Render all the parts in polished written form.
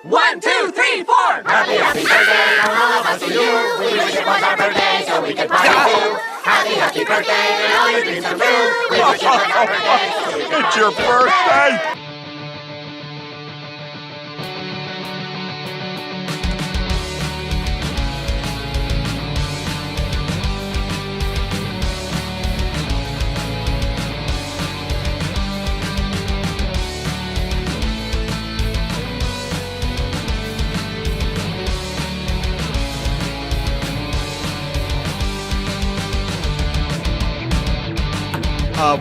1, 2, 3, 4. Happy, happy birthday from all of us to you. We wish it was our birthday so we could party too. Happy, happy birthday and all your dreams come true. We wish it was our birthday so we could party. It's your birthday!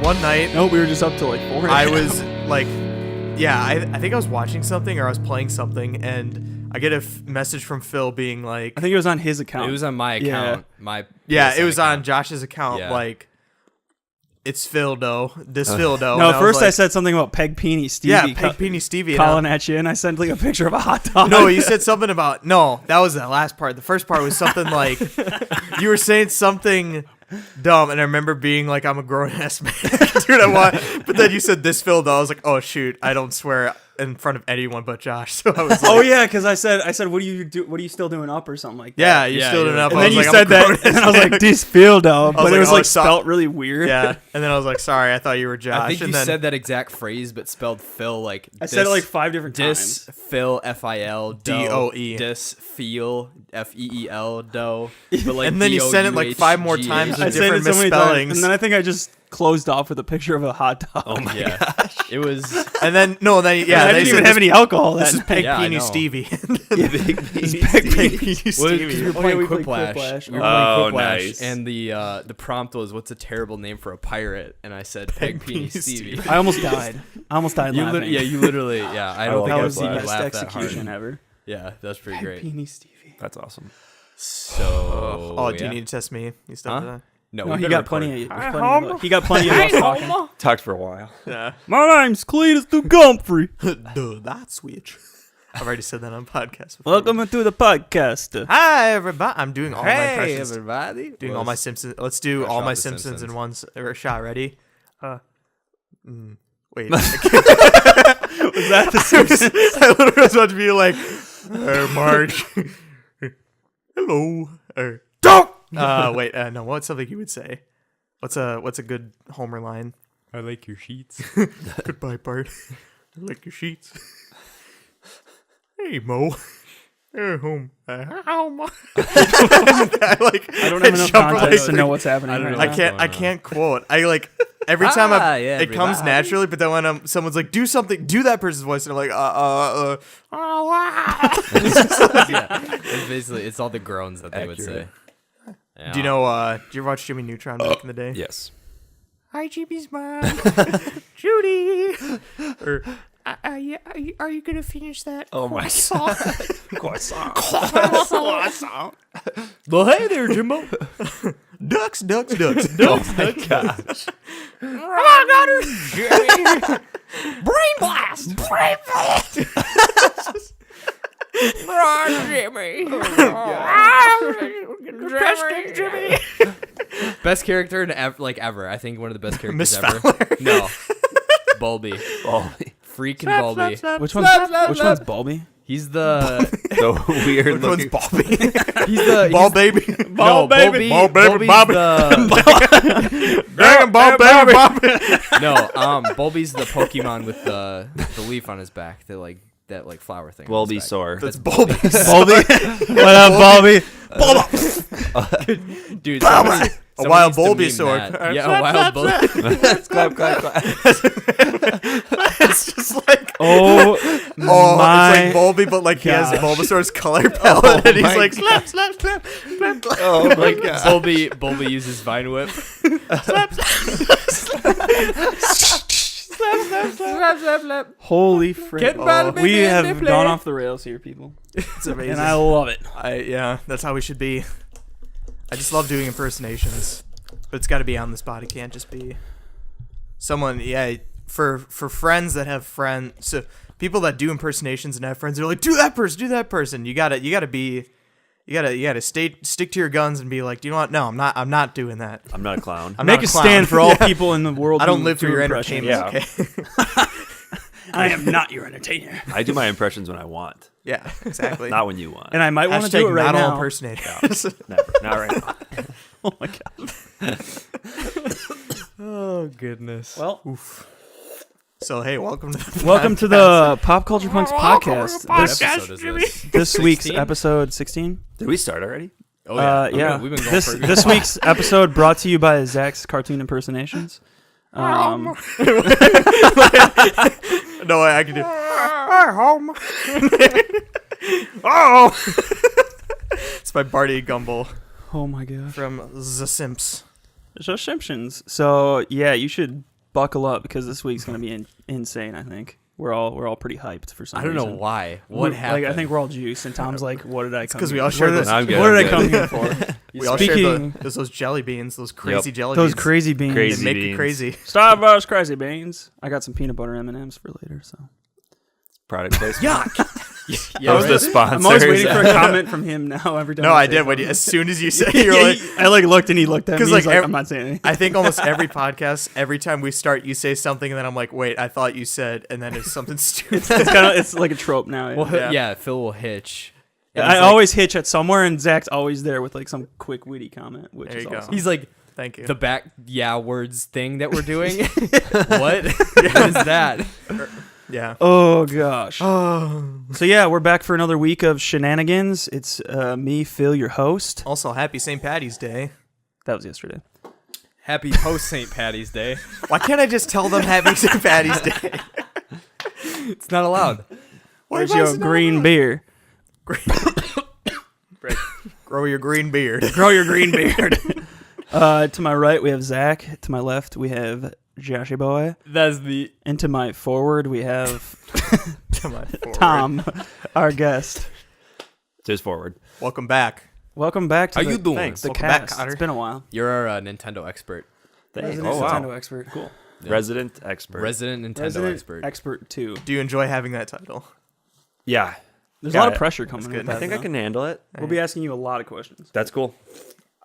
One night, No, we were just up till like 4 I was like, I think I was watching something or I was playing something, and I get a message from Phil being like, I think it was on his account. It was on my account. My it was on account. Josh's account, Yeah. like, it's Phil dough, this Phil dough. No, And first was I like, said something about Peg Peeny Stevie. yeah, Peg Peeny Stevie. and calling at you, and I sent like a picture of a hot dog. No, you said something about that was the last part. The first part was something like you were saying something dumb, and I remember being like, I'm a grown ass man. Dude, I want, but then you said this Phil though. I was like, oh shoot, I don't swear in front of anyone but Josh. So I was like, Oh yeah, because I said, what do you do? What are you still doing up or something like that? yeah, you're Yeah, still you're doing up. And I then was you like, I'm said a that, grown-ass and I was man. like, this Phil dog, was but like, it was oh, like stop. spelt really weird. Yeah, and then I was like, sorry, I thought you were Josh. I think and you then, said that exact phrase, but spelled Phil like. I said it like 5 different Dis times. Phil FIL DOE. Dis feel FEEL dough. But like And then you said it like 5 more times I with said it different so many times, misspellings. and then I think I just closed off with a picture of a hot dog. Oh my gosh! It was. And then I they didn't said even have any alcohol. this is That Peg Yeah, I Peeny know. Stevie. Peg Peg Peeny Well, Stevie. because we were Oh, yeah, playing we played Quiplash. Quiplash. We were Oh, playing Quiplash, nice. and the prompt was, "What's a terrible name for a pirate?" And I said, "Peg Peeny Stevie." I almost died. I almost died You laughing. you literally, yeah. I don't love think I've that was the seen you best laugh that execution hard. ever. Yeah, that's pretty great. Peeny Stevie. That's awesome. So, Oh, do yeah. you need to test me? You stuff Huh? that? No, we he better got plenty record. of. He got plenty of us talking. Talked for a while. Yeah. My name's Cletus Dugumphrey. Duh, that switch. I've already said that on podcast before. Welcome to the podcast. Hi, everybody. I'm doing all my Hey, impressions. everybody! Doing all my Simpsons. Let's do Fresh all off my the Simpsons in Simpsons. one shot. Ready? Wait. Was that the Simpsons? I literally was about to be like, Marge. Hello. Don't. Wait. No. What's something you would say? What's a good Homer line? I like your sheets. Goodbye, Bart. I like your sheets. Hey, Mo. Home. Home. I don't have enough jump context to like- know what's happening. I don't right know. now. I can't quote. I like every time Ah, yeah, it comes everybody. naturally, but then when someone's like, do something, do that person's voice, and I'm like, Yeah, it's basically it's all the groans that they would say. Yeah. Do you know? Do you ever watch Jimmy Neutron back in the day? Yes. Hi, Jimmy's mom, Judy. Or are you gonna finish that? Oh my croissant? Well, hey there, Jimbo. Ducks. Oh my gosh. Brain blast! Brain blast! Jimmy! Interesting, Jimmy! Best character in ever. I think one of the best characters Miss ever. Fowler. No, Bulby. Baldy. Freaking Bulby. Which one's Bulby? He's the So weird Which one's looking. Bobby? he's the Ball he's- baby. no, baby. Ball baby, Bulby's Bobby. the Dang, ball baby, Bobby. no. Bulby's the Pokemon with the leaf on his back. That flower thing. on his back. Bulbasaur. That's Bulby. Bulby. What up, Bulby? Dude, A wild someone Bulby needs to meme sword. that. Yeah, a wild Bulby. clap, clap, clap. It's just like Oh it's my! like Bulby, but like he has gosh. Bulbasaur's color palette, and he's my like slap, slap, slap, slap, slap. Oh my Like god. Bulby uses Vine Whip. Holy frick! Get mad, We baby, have they play. gone off the rails here, people, It's amazing. and I love it. Yeah, that's how we should be. I just love doing impersonations, but it's got to be on the spot. It can't just be someone. Yeah, for friends that have friends, so people that do impersonations and have friends, they're like, do that person. You gotta stick to your guns and be like, do you know what? No, I'm not doing that. I'm not a clown. I'm Make not a clown. stand for all Yeah. people in the world. I don't who live for do your impressions. entertainment. Yeah. Okay. I am not your entertainer. I do my impressions when I want, Yeah, exactly. not when you want. And I might want to do it Hashtag right not all now. impersonators. Never. Not right now. Oh my god. Oh goodness. Well, So hey, welcome to the welcome to the Pop Culture Punks podcast. What episode is this? This week's 16? episode 16. Did we start already? Oh yeah. Yeah. We've been going This for a good this while. week's episode brought to you by Zach's cartoon impersonations. No, I can do. Hi, home. Oh, it's by Barty Gumble Oh my gosh. from The Simps. So Simpsons. So yeah, you should buckle up because this week's gonna be insane. I think we're all pretty hyped for some I don't reason. know why. What happened? Like I think we're all juiced, and Tom's like, "What did I come? because we here- all share what did those- I'm good, What I'm did I good. come here for? We all share Speaking- those jelly beans, those crazy jelly Those beans. crazy beans. Crazy. They make it beans. crazy. Starburst crazy beans. I got some peanut butter M&Ms for later. So Product placement. yeah, That was right. the sponsor. I'm always waiting for a comment from him now. Every time. No, I say did. When something. as soon as you said, you're like, I like looked and he looked at me. 'Cause, He's like, like, ev- I'm not saying anything. I think almost every podcast, every time we start, you say something, and then I'm like, wait, I thought you said, and then it's something stupid. It's like a trope now. Yeah. Well, Yeah. Phil will hitch. And I he's like- always hitch at somewhere, and Zach's always there with like some quick witty comment, which There is you go. awesome. He's like Thank you. the back words thing that we're doing. What? What is that? Yeah. Oh gosh. Oh. So yeah, we're back for another week of shenanigans. It's me, Phil, your host. Also, happy St. Patty's Day. That was yesterday. Happy post St. Patty's Day. Why can't I just tell them happy St. Patty's Day? It's not allowed. Why Where's am I your so green loud? beer? Grow your green beard. Grow your green beard. To my right, we have Zach. To my left, we have Joshy Boy. That's the And to my forward, we have Come on, forward. Tom, our guest. Just forward. Welcome back. Welcome back to How the, you doing? Thanks. the Welcome back, cast. Cotter. It's been a while. You're our Nintendo expert. Resident Oh, wow. Nintendo expert. Cool. Yeah. Resident expert. Resident Nintendo Resident expert. expert 2. Do you enjoy having that title? Yeah. There's Got a lot of it. pressure coming good. with that. I think I though. can handle it. We'll be asking you a lot of questions. That's cool.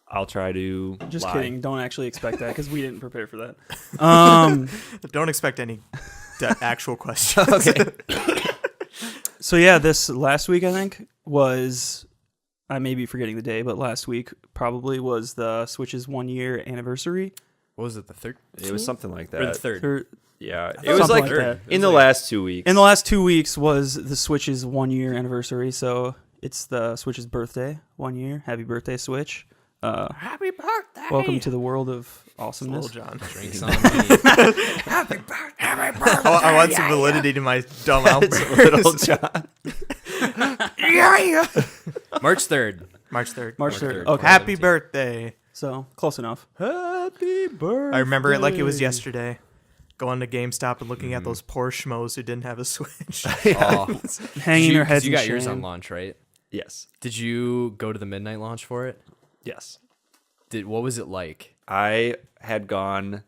I'll try to Just lie. kidding. Don't actually expect that because we didn't prepare for that. Don't expect any actual questions. Okay. So yeah, this last week I think was, I may be forgetting the day, but last week probably was the Switch's 1 year anniversary. What was it? The third? It was something like Or the that. third? Or- Yeah. It Something was like like that. in the last 2 weeks. In the last 2 weeks was the Switch's 1 year anniversary, so it's the Switch's birthday, 1 year. Happy birthday, Switch! Happy birthday. Welcome to the world of Little awesomeness. John. Drinks on me. I want some validity to my dumb outburst. Little John. March 3rd. March 3rd. March March 3rd. 3rd. Okay, Happy birthday. so close enough. Happy birthday. I remember it like it was yesterday. Going to GameStop and looking at those poor schmoes who didn't have a Switch. Oh. Hanging their heads You in got yours shame. on launch, right? Yes. Did you go to the midnight launch for it? Yes. What was it like? I had gone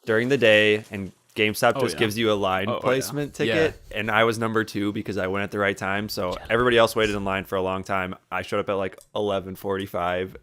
during the day, and GameStop Oh, just yeah. gives you a line yeah. placement ticket, and I was number 2 because I went at the right time. So everybody else waited in line for a long time. I showed up at like 11:45,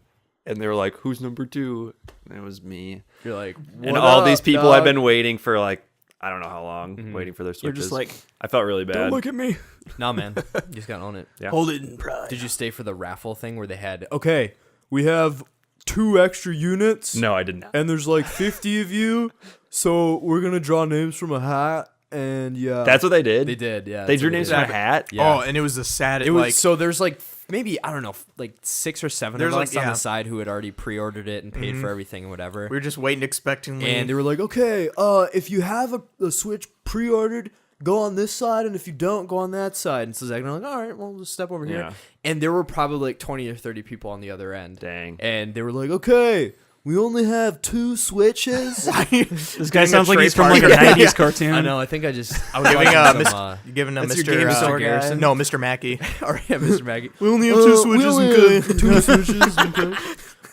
and they were like, "Who's number 2?" And it was me. You're like, And "What all up, these people dog?" have been waiting for like I don't know how long, waiting for their You're switches. just like, I felt really bad. don't look at me. Nah, man. You just gotta own it. Yeah. Hold it in pride. Did you stay for the raffle thing where they had, okay, we have 2 extra units. No, I did not. And there's like 50 of you. So we're going to draw names from a hat. And yeah. That's what they did. They did, yeah. They that's drew what names did. from a hat. Yeah. Oh, and it was the saddest. It was, like, so there's like maybe, I don't know, like 6 or 7 There's of like- us on yeah. the side who had already pre-ordered it and paid for everything and whatever. we were just waiting expectantly. And they were like, okay, if you have a Switch pre-ordered, go on this side, and if you don't, go on that side. And so Zach and I were like, all right, well, we'll just step over here. Yeah. And there were probably like 20 or 30 people on the other end. Dang. And they were like, okay, we only have 2 Switches. This guy Doing a sounds like trade he's from like a party. 90s cartoon. I know, I think I was giving watching some, You're giving that's Mr. your game store guy? Garrison. No, Mr. Mackey. or yeah, Mr. Maggie. We only have 2 switches. Okay. 2 Switches, okay.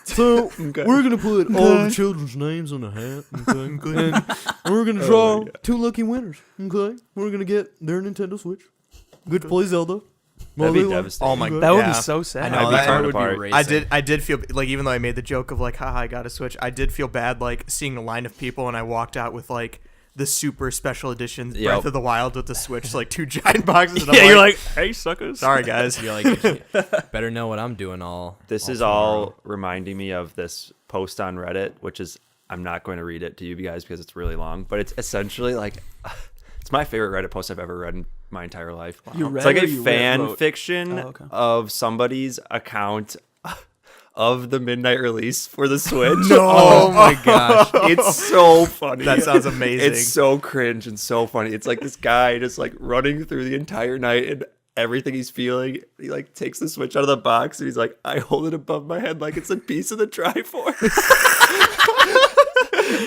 So we're gonna put all the children's names on the hat, okay? And we're gonna draw 2 lucky winners, okay? We're gonna get their Nintendo Switch. Good to play Zelda. That'd be devastating. Oh my god. That would yeah. be so sad. I know, I'd be that torn would be apart. racing. I did feel like, even though I made the joke of like, haha, I got a Switch, I did feel bad like seeing the line of people, and I walked out with like the super special editions Yep. Breath of the Wild with the Switch, like 2 giant boxes. And Yeah, I'm you're like, hey, suckers. sorry guys. You're like, better know what I'm doing all. This is all reminding me of this post on Reddit, which is, I'm not going to read it to you guys because it's really long, but it's essentially like, it's my favorite Reddit post I've ever read in my entire life. You It's read like or a you fan wrote? fiction Oh, okay. of somebody's account of the midnight release for the Switch. Oh my gosh. It's so funny. That sounds amazing. It's so cringe and so funny. It's like this guy just like running through the entire night and everything he's feeling. He like takes the Switch out of the box and he's like, I hold it above my head like it's a piece of the Triforce.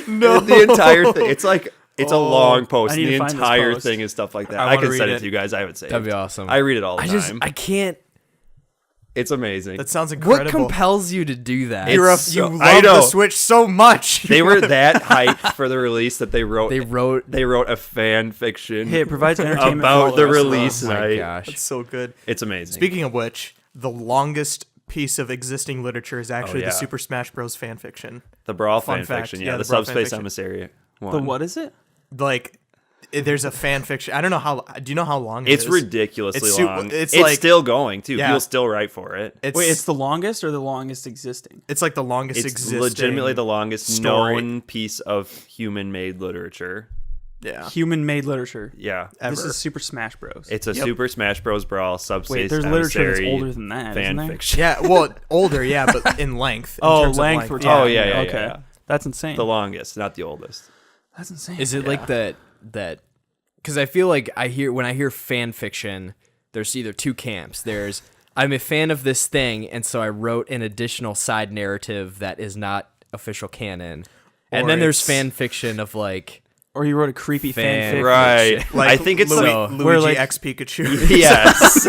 No, the entire thing. It's like it's a long post. I need The to find this entire post. thing is stuff like that. I I wanna can read send it it. to you guys. I haven't saved. That'd be awesome. I read it all the time. I can't. It's amazing. That sounds What incredible. compels you to do that? you It's so- love I the know. Switch so much. They were that hyped for the release that they wrote They wrote. a fan fiction Hey, it provides entertainment for about all the of us. release Oh my night. gosh. That's so good. It's amazing. Speaking of which, the longest piece of existing literature is actually yeah. the Super Smash Bros. Fan fiction. The Brawl Fun fan fact. fiction, Yeah, yeah, the the Brawl Subspace fanfiction. Emissary one. The what is it? Like, there's a fan fiction. I don't know how. Do you know how long It's it is? ridiculously It's long. it's It's like- still going too. Yeah. People still write for it. Wait, it's the longest or the longest existing? It's like the longest It's existing. legitimately the longest story. known piece of human-made literature. Yeah. Human-made literature. Yeah, Ever. This is Super Smash Bros. it's a Yep. Super Smash Bros. Brawl Subspace Wait, there's literature that's Emissary older than that, isn't fan there? fiction. Yeah. Well, older. Yeah, but in length. In terms of length. We're Oh, talking. yeah, yeah, Okay, yeah. that's insane. The longest, not the oldest. That's insane. Is it like that? Because I feel like when I hear fan fiction, there's either two camps. There's I'm a fan of this thing, and so I wrote an additional side narrative that is not official canon. And Or then there's it's- fan fiction of like Or you wrote a creepy Fan- fanfic. Right. Like I think it's Luigi Where, like- X Pikachu. yes.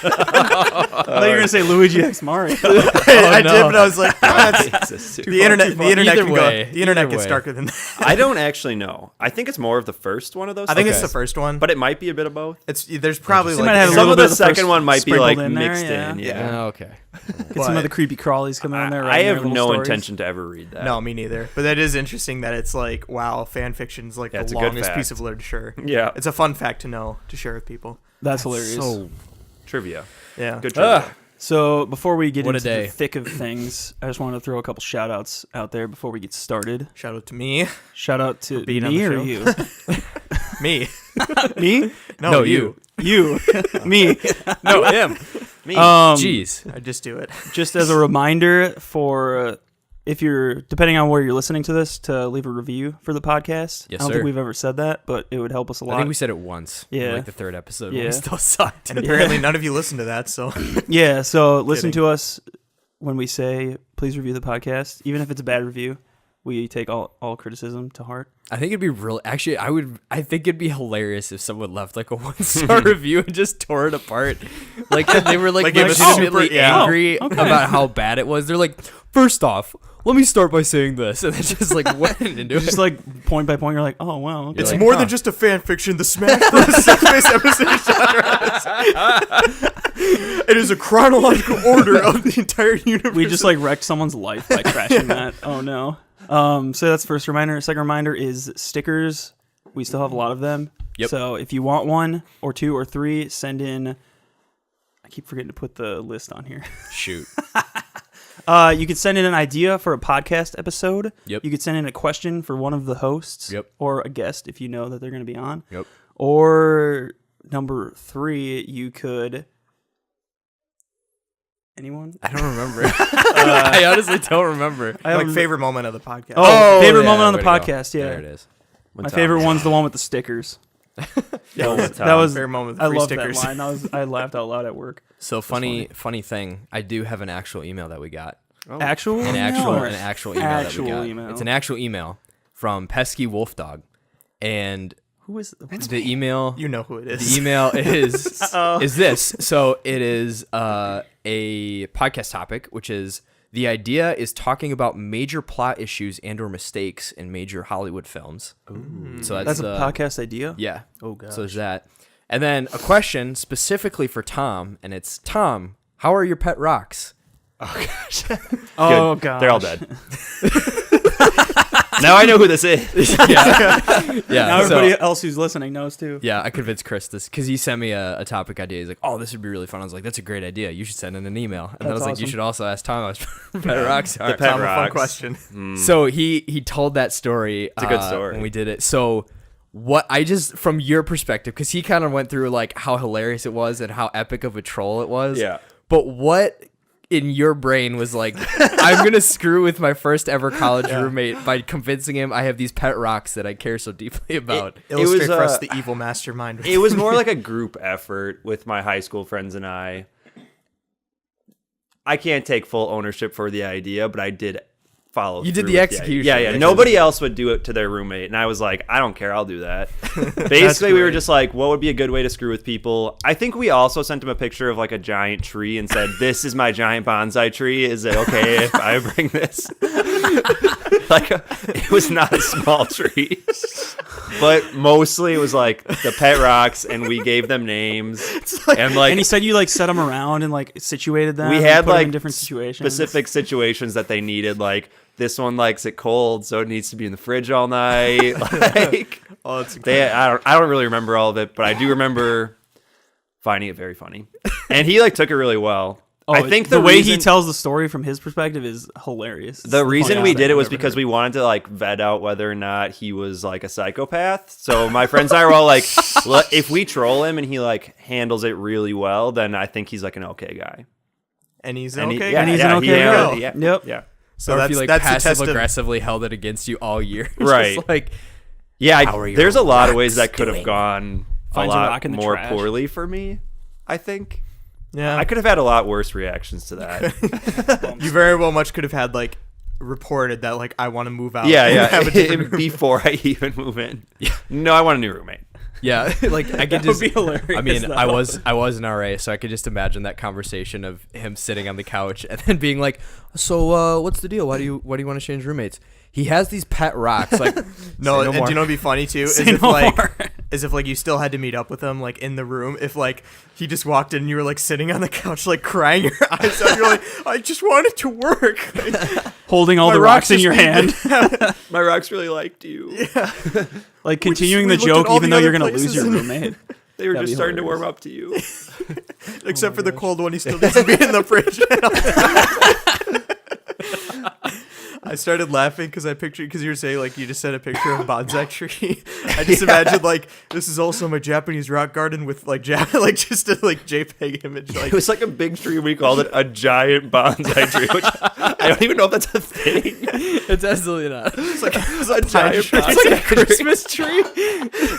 I thought you were gonna say Luigi X Mario. I did, but I was like, that's, Jesus. the internet. The internet Either can way, go. The internet either gets way. darker than that. I don't actually know. I think it's more of the first one of those. I think it's Okay. the first one, but it might be a bit of both. it's there's probably They like might have a Some little of bit the of the second first one might be sprinkled like in there, mixed yeah. in. Yeah. Oh, okay. Get some of the creepy crawlies coming in there. I writing their have little no stories. intention to ever read that. No, me neither. But that is interesting that it's like, wow, fan fiction's like Yeah, it's the a good longest piece fact. of literature. Yeah. It's a fun fact to know, to share with people. That's hilarious. So Trivia. Yeah. Good trivia. So before we get What a into the day. thick of things, I just wanted to throw a couple shout outs out there before we get started. Shout out to me. Shout out to being on me the or show. you? Me. Me? No, you. You. Me. No, him. Me. jeez. I just do it. Just as a reminder for if you're, depending on where you're listening to this, to leave a review for the podcast. Yes, I don't sir. think we've ever said that, but it would help us a lot. I think we said it once. in, Yeah. like the third episode. Yeah. When we still sucked. And apparently none of you listen to that, so Yeah, so listen Kidding. to us when we say please review the podcast, even if it's a bad review. We take all criticism to heart. I think it'd be real. Actually, I think it'd be hilarious if someone left like a 1-star review and just tore it apart. Like they were like, Like, it was legitimately super- yeah. angry about how bad it was. They're like, first off, let me start by saying this, and then just like went into it. Just like point by point, you're like, oh wow. Okay. it's like, more huh. than just a fan fiction. The Smash Bros. Subspace episode genre. It is a chronological order of the entire universe. We just like wrecked someone's life by crashing that. Oh no. So that's the first reminder. Second reminder is stickers. We still have a lot of them. Yep. So if you want one or two or three, send in. I keep forgetting to put the list on here. Shoot. You could send in an idea for a podcast episode. Yep. You could send in a question for one of the hosts. Yep. Or a guest if you know that they're going to be on. Yep. Or number 3, you could. Anyone? I don't remember. I honestly don't remember. I like have- favorite moment of the podcast. Oh, favorite yeah, moment on the way to go. podcast. Yeah. There it is. My favorite one's the one with the stickers. That was favorite moment with I free love stickers. that line. I laughed out loud at work. So funny thing. I do have an actual email that we got. Actual, An actual email that Actual we got. email. It's an actual email from Pesky Wolf Dog, and Who is? the email. You know who it The is. email is this. So it is a podcast topic, which is the idea is talking about major plot issues and or mistakes in major Hollywood films. So That's a podcast idea. Yeah. Oh, gosh. So there's that. And then a question specifically for Tom, and it's Tom, how are your pet rocks? Oh Good. god. They're all dead. Now I know who this is. Yeah. Now so- everybody else who's listening knows too. Yeah, I convinced Chris this because he sent me a topic idea. He's like, "Oh, this would be really fun." I was like, "That's a great idea. You should send in an email." And I was like, "You awesome. should also ask Thomas for Pet Rocks." The Pet Tom, a fun Rocks. question. So he told that story. It's a good story. when we did it. So what I just from your perspective, because he kind of went through like how hilarious it was and how epic of a troll it was. Yeah. But what in your brain was like, I'm gonna screw with my first ever college roommate by convincing him I have these pet rocks that I care so deeply about. Illustrate was, for us uh, the evil mastermind. It was more like a group effort with my high school friends and I. I can't take full ownership for the idea, but I did follow. You did through the with execution. Yeah, yeah. Because- Nobody else would do it to their roommate, and I was like, I don't care, I'll do that. Basically, we were great. just like, what would be a good way to screw with people? I think we also sent him a picture of like a giant tree and said, "This is my giant bonsai tree. Is it okay if I bring this?" It was not a small tree. But mostly it was like the pet rocks, and we gave them names. And like And he said you like set them around and like situated them. we and had put 'em like in different situations. specific situations that they needed. Like this one likes it cold, so it needs to be in the fridge all night. Like Oh, it's I don't really remember all of it, but I do remember finding it very funny. And he like took it really well. Oh, I think the way he reason- tells the story from his perspective is hilarious. The reason funniest we thing did it I've was ever because heard. we wanted to like vet out whether or not he was like a psychopath. So my friends and I were all like, "Look, if we troll him and he like handles it really well, then I think he's like an okay guy." and he's And he- okay. yeah, And he's yeah, an he okay handled- guy. Yeah, Yep. yeah, So Or if you like that's the test passive of- aggressively held it against you all year. It's Right. just like yeah. How are your There's a lot of rocks ways that could have doing? gone a Finds a lot rock in the more trash. poorly for me. I think Yeah, I could have had a lot worse reactions to that. you very well much could have had like reported that like I want to move out. Yeah, and have a yeah. different room. Before I even move in. No, I want a new roommate. yeah, like I could That would just be hilarious, I mean, though. I was an RA, so I could just imagine that conversation of him sitting on the couch and then being like, "So, what's the deal? Why do you want to change roommates?" He has these pet rocks. Like, No, say and more. do you know what'd be funny too? Is Say if no like more. as if like you still had to meet up with him like in the room. If like he just walked in and you were like sitting on the couch like crying your eyes out, you're like, I just wanted to work. Like, holding all my the rocks in just your need hand, My rocks really liked you. like continuing we the looked at joke all even the though you're other gonna lose places your and- roommate. They were That'd just be starting to hilarious. warm up to you. Except for the cold one, he still needs to be in the fridge. I started laughing because I pictured because you were saying like you just sent a picture of a bonsai tree. I just imagined like this is also my Japanese rock garden with like like just a like JPEG image. Like It was like a big tree. We called it a giant bonsai tree, which I don't even know if that's a thing. It's absolutely not. it's a giant tree. bonsai. It's like a Christmas tree.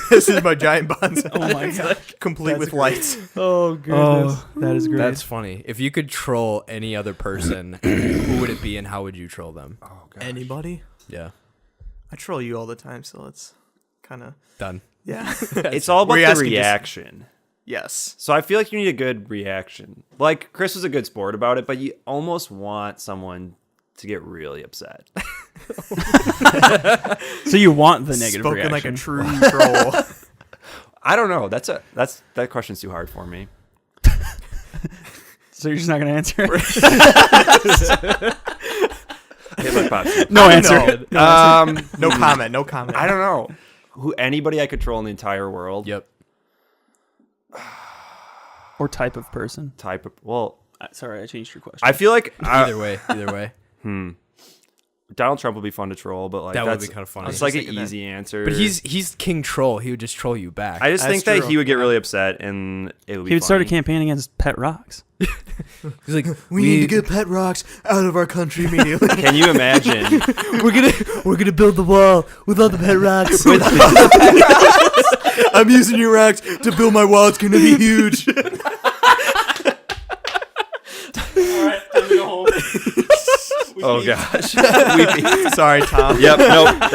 this is my giant bonsai. Oh my god. Complete with lights. Oh goodness. Oh, that is great. That's funny. If you could troll any other person, who would it be and how would you troll them? Anybody? Yeah. I troll you all the time, so it's kind of Done. yeah. It's all Were about you the asking just- reaction. Yes. So I feel like you need a good reaction. Like Chris was a good sport about it, but you almost want someone to get really upset. so you want the negative Spoken reaction. like a true troll. I don't know. That question's too hard for me. So you're just not gonna answer it? Hit my pops. No answer. know. No comment. No comment. I don't know. Anybody I could troll in the entire world. Yep. Or type of person. Type of, well, Sorry, I changed your question. I feel like Either way. Donald Trump would be fun to troll, but like That would that's be kinda funny. It's like an thinking that. easy answer. But he's King Troll. He would just troll you back. I just That's think that true. he would get really upset and it would be he would start a funny. campaign against pet rocks. He's like, we need to get pet rocks out of our country immediately. Can you imagine? We're gonna build the wall with all the pet rocks. I'm using your rocks to build my wall. It's gonna be huge. Oh gosh. Sorry, Tom. Yep. Nope.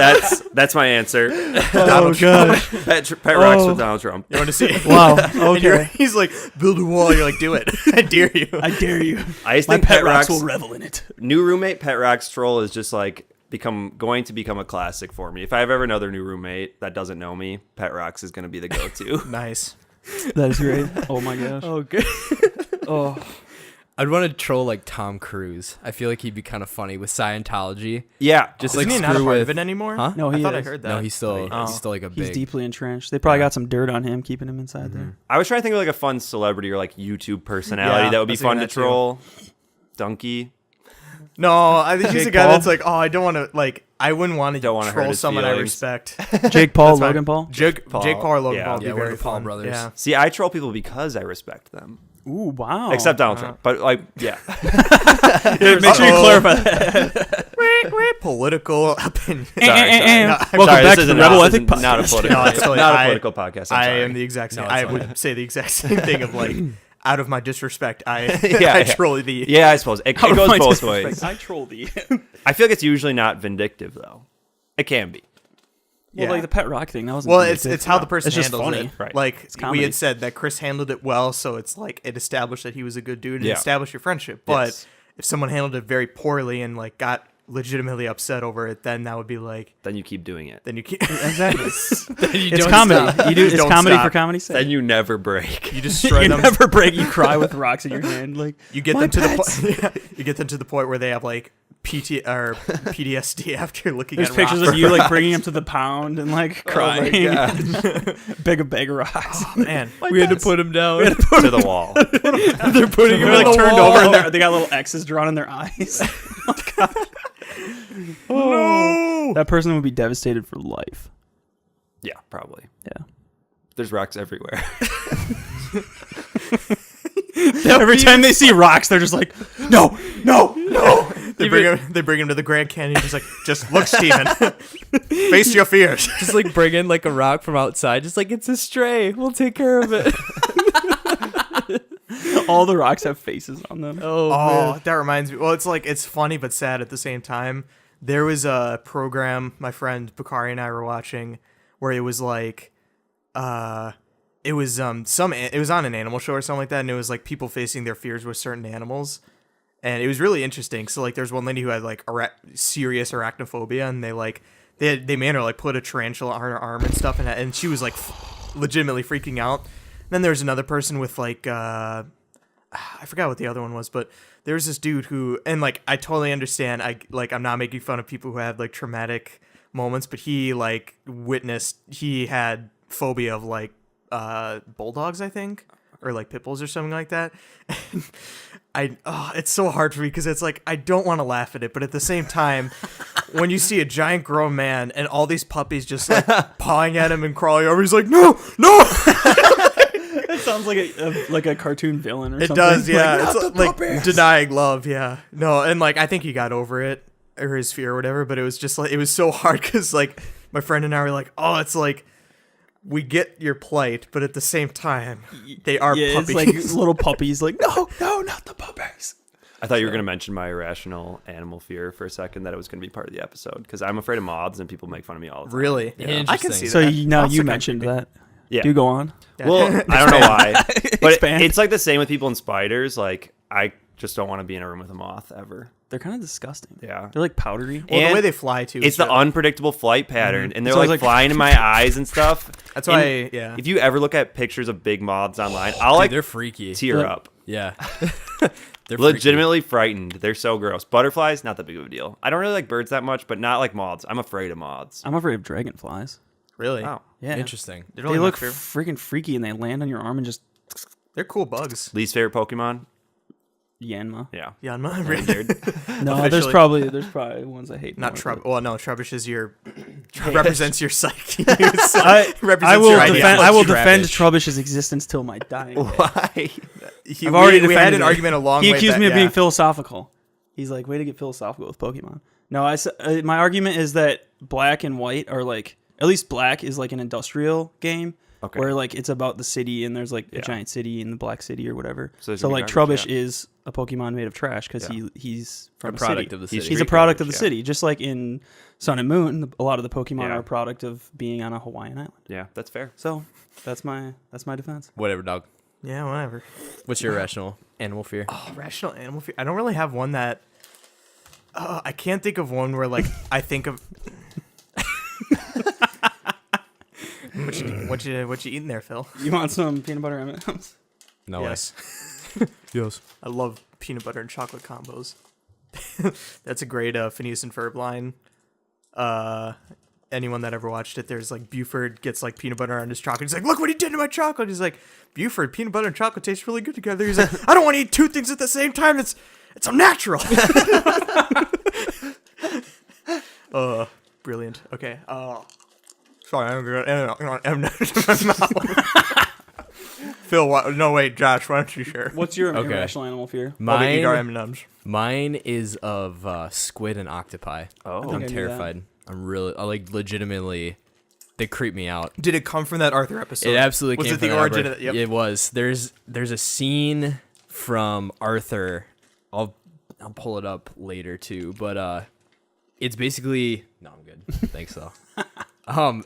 That's my answer. Donald Trump. Pet rocks with Donald Trump. You want to see? Wow. And Okay. he's like, build a wall. You're like, do it. I dare you. I dare you. I just My think pet rocks will revel in it. new roommate Pet Rocks troll is just like going to become a classic for me. If I have ever another new roommate that doesn't know me, Pet Rocks is going to be the go-to. Nice. That is great. Oh my gosh. oh, good. Oh. I'd want to troll like Tom Cruise. I feel like he'd be kind of funny with Scientology. Yeah, Just Isn't like he not a screw part with of it anymore? Huh? No, I he thought I is. heard that. No, he's still like a He's big. deeply entrenched. They probably got some dirt on him, keeping him inside there. I was trying to think of like a fun celebrity or like YouTube personality Yeah, that would I be was fun thinking to that too. troll. Donkey. No, I think he's Jake a guy Paul? that's like, oh, I don't want to like. I wouldn't want Don't wanna to hurt troll his someone I feelings. respect. Jake Paul, That's fine. Logan Paul. Jake Paul or Logan yeah. Paul would be Yeah, we're very the Paul fun. brothers. Yeah. See, I troll people because I respect them. Ooh, wow. Except Donald Trump. But like, yeah. Make sure you clarify that. Political opinion. Sorry. Welcome Sorry, back this to the isn't Rebel this Ethic isn't not a Podcast. political, No, it's totally- not a I- political podcast. I'm I sorry. am the exact same. No, I it's would fine. say the exact same thing of like, out of my disrespect, I Yeah, I yeah. troll the. Yeah, I suppose it Out of goes my both disrespect, ways. I troll the. I feel like it's usually not vindictive though. It can be. Yeah. Well, like the pet rock thing. That was. Well, it's how the person It's just handles funny. it. Right. Like we comedy. had said that Chris handled it well, so it's like it established that he was a good dude and Yeah. established your friendship. But Yes. if someone handled it very poorly and like got legitimately upset over it, then that would be like, Then you keep doing it. then you can't. exactly. You It's don't comedy. stop. You do. It's Don't comedy stop. for comedy's sake. Then you never break. You destroy You them. never break. You cry with rocks in your hand. Like You get My them to pets. the point. You get them to the point where they have like PTSD after looking there's at pictures rocks. of you like bringing him to the pound and like crying. bag of rocks. Man, We had to put him down. to the wall. They're putting him They're on like the turned wall. over and they got little X's drawn in their eyes. Oh, God. Oh, that person would be devastated for life. Yeah, probably. Yeah. There's rocks everywhere. Every time they see rocks, they're just like, no, no, no. they bring him to the Grand Canyon. Just look, Steven. Face your fears. Just like bring in like a rock from outside. Just like it's a stray. We'll take care of it. All the rocks have faces on them. Oh, that reminds me. Well, it's like it's funny but sad at the same time. There was a program my friend Bakari and I were watching where it was like, it was it was on an animal show or something like that, and it was like people facing their fears with certain animals, and it was really interesting. So like, there's one lady who had like serious arachnophobia, and they made her like put a tarantula on her arm and stuff, and she was like legitimately freaking out. And then there's another person with like I forgot what the other one was, but there was this dude who, and like I totally understand. I'm not making fun of people who have like traumatic moments, but he had phobia of like bulldogs, I think, or like pit bulls or something like that. And it's so hard for me because it's like I don't want to laugh at it, but at the same time, when you see a giant grown man and all these puppies just like pawing at him and crawling over, he's like, no. It sounds like a cartoon villain or It something. does, yeah. Like, It's like denying love, yeah. No, and like I think he got over it or his fear or whatever, but it was just like it was so hard because like my friend and I were like, oh, it's like we get your plight, but at the same time, they are yeah, puppies. it's like little puppies. Like no, not the puppies. I thought you were going to mention my irrational animal fear for a second, that it was going to be part of the episode, because I'm afraid of moths and people make fun of me all the time. Really, Yeah. I can Interesting. see So that. now Also you kinda mentioned creepy. that. Yeah. Do go on. Yeah. Well, I don't know why, but Expand. it's like the same with people in spiders. Like, I just don't want to be in a room with a moth ever. They're kind of disgusting. Yeah. They're like powdery. Well, the And way they fly too. It's is the really- unpredictable flight pattern, and they're So I was like like- flying in my eyes and stuff. That's And why. Yeah. If you ever look at pictures of big moths online, I'll Dude, like they're freaky. tear Yeah. up. Yeah. They're Legitimately frightened. They're so gross. Butterflies, not that big of a deal. I don't really like birds that much, but not like moths. I'm afraid of moths. I'm afraid of dragonflies. Really. Oh. Yeah. freaky. Interesting. They're They really look not fair. freaking freaky and they land on your arm and just They're cool bugs. Least favorite Pokemon? Yanma. Yeah. Yanma. No, there's Officially. probably ones I hate. Not more, Trub. but- Well, no, Trubbish is your represents your psyche. I represents will your defend. I will Trubbish. defend Trubbish's existence till my dying. day. Why? I've already we had defended an it. argument a long He way accused back, me of being yeah. philosophical. He's like, way to get philosophical with Pokemon. No, my argument is that Black and White are like, at least Black is like an industrial game. Okay. Where like it's about the city and there's like a Yeah. giant city in the Black City or whatever. So there's So gonna be like garbage, Trubbish yeah. is a Pokemon made of trash because Yeah. he's A from product city. of the He's city. He's a street product of the garbage, city, just like in Sun and Moon. A lot of the Pokemon Yeah. are a product of being on a Hawaiian island. Yeah, that's fair. So that's my defense. Whatever, dog. Yeah, whatever. What's your irrational animal fear? Oh, rational animal fear. I don't really have one that. I can't think of one where like I think of. what you eating there, Phil? You want some peanut butter M&Ms? No Yes. Yes. I love peanut butter and chocolate combos. That's a great Phineas and Ferb line. Anyone that ever watched it, there's like Buford gets like peanut butter on his chocolate. He's like, look what he did to my chocolate. He's like, Buford, peanut butter and chocolate taste really good together. He's like, I don't want to eat two things at the same time. It's unnatural. Brilliant. Okay. Sorry, I'm gonna Phil, no wait, Josh, why don't you share? What's your Okay. irrational animal fear? While we eat our Mine, M&Ms. mine is of squid and octopi. Oh. think I I'm knew terrified. I like legitimately, they creep me out. Did it come from that Arthur episode? It absolutely was came it from the that origin Albert. of it? Yep. It was. There's a scene from Arthur. I'll pull it up later too, but it's basically no, I'm good. Thanks though.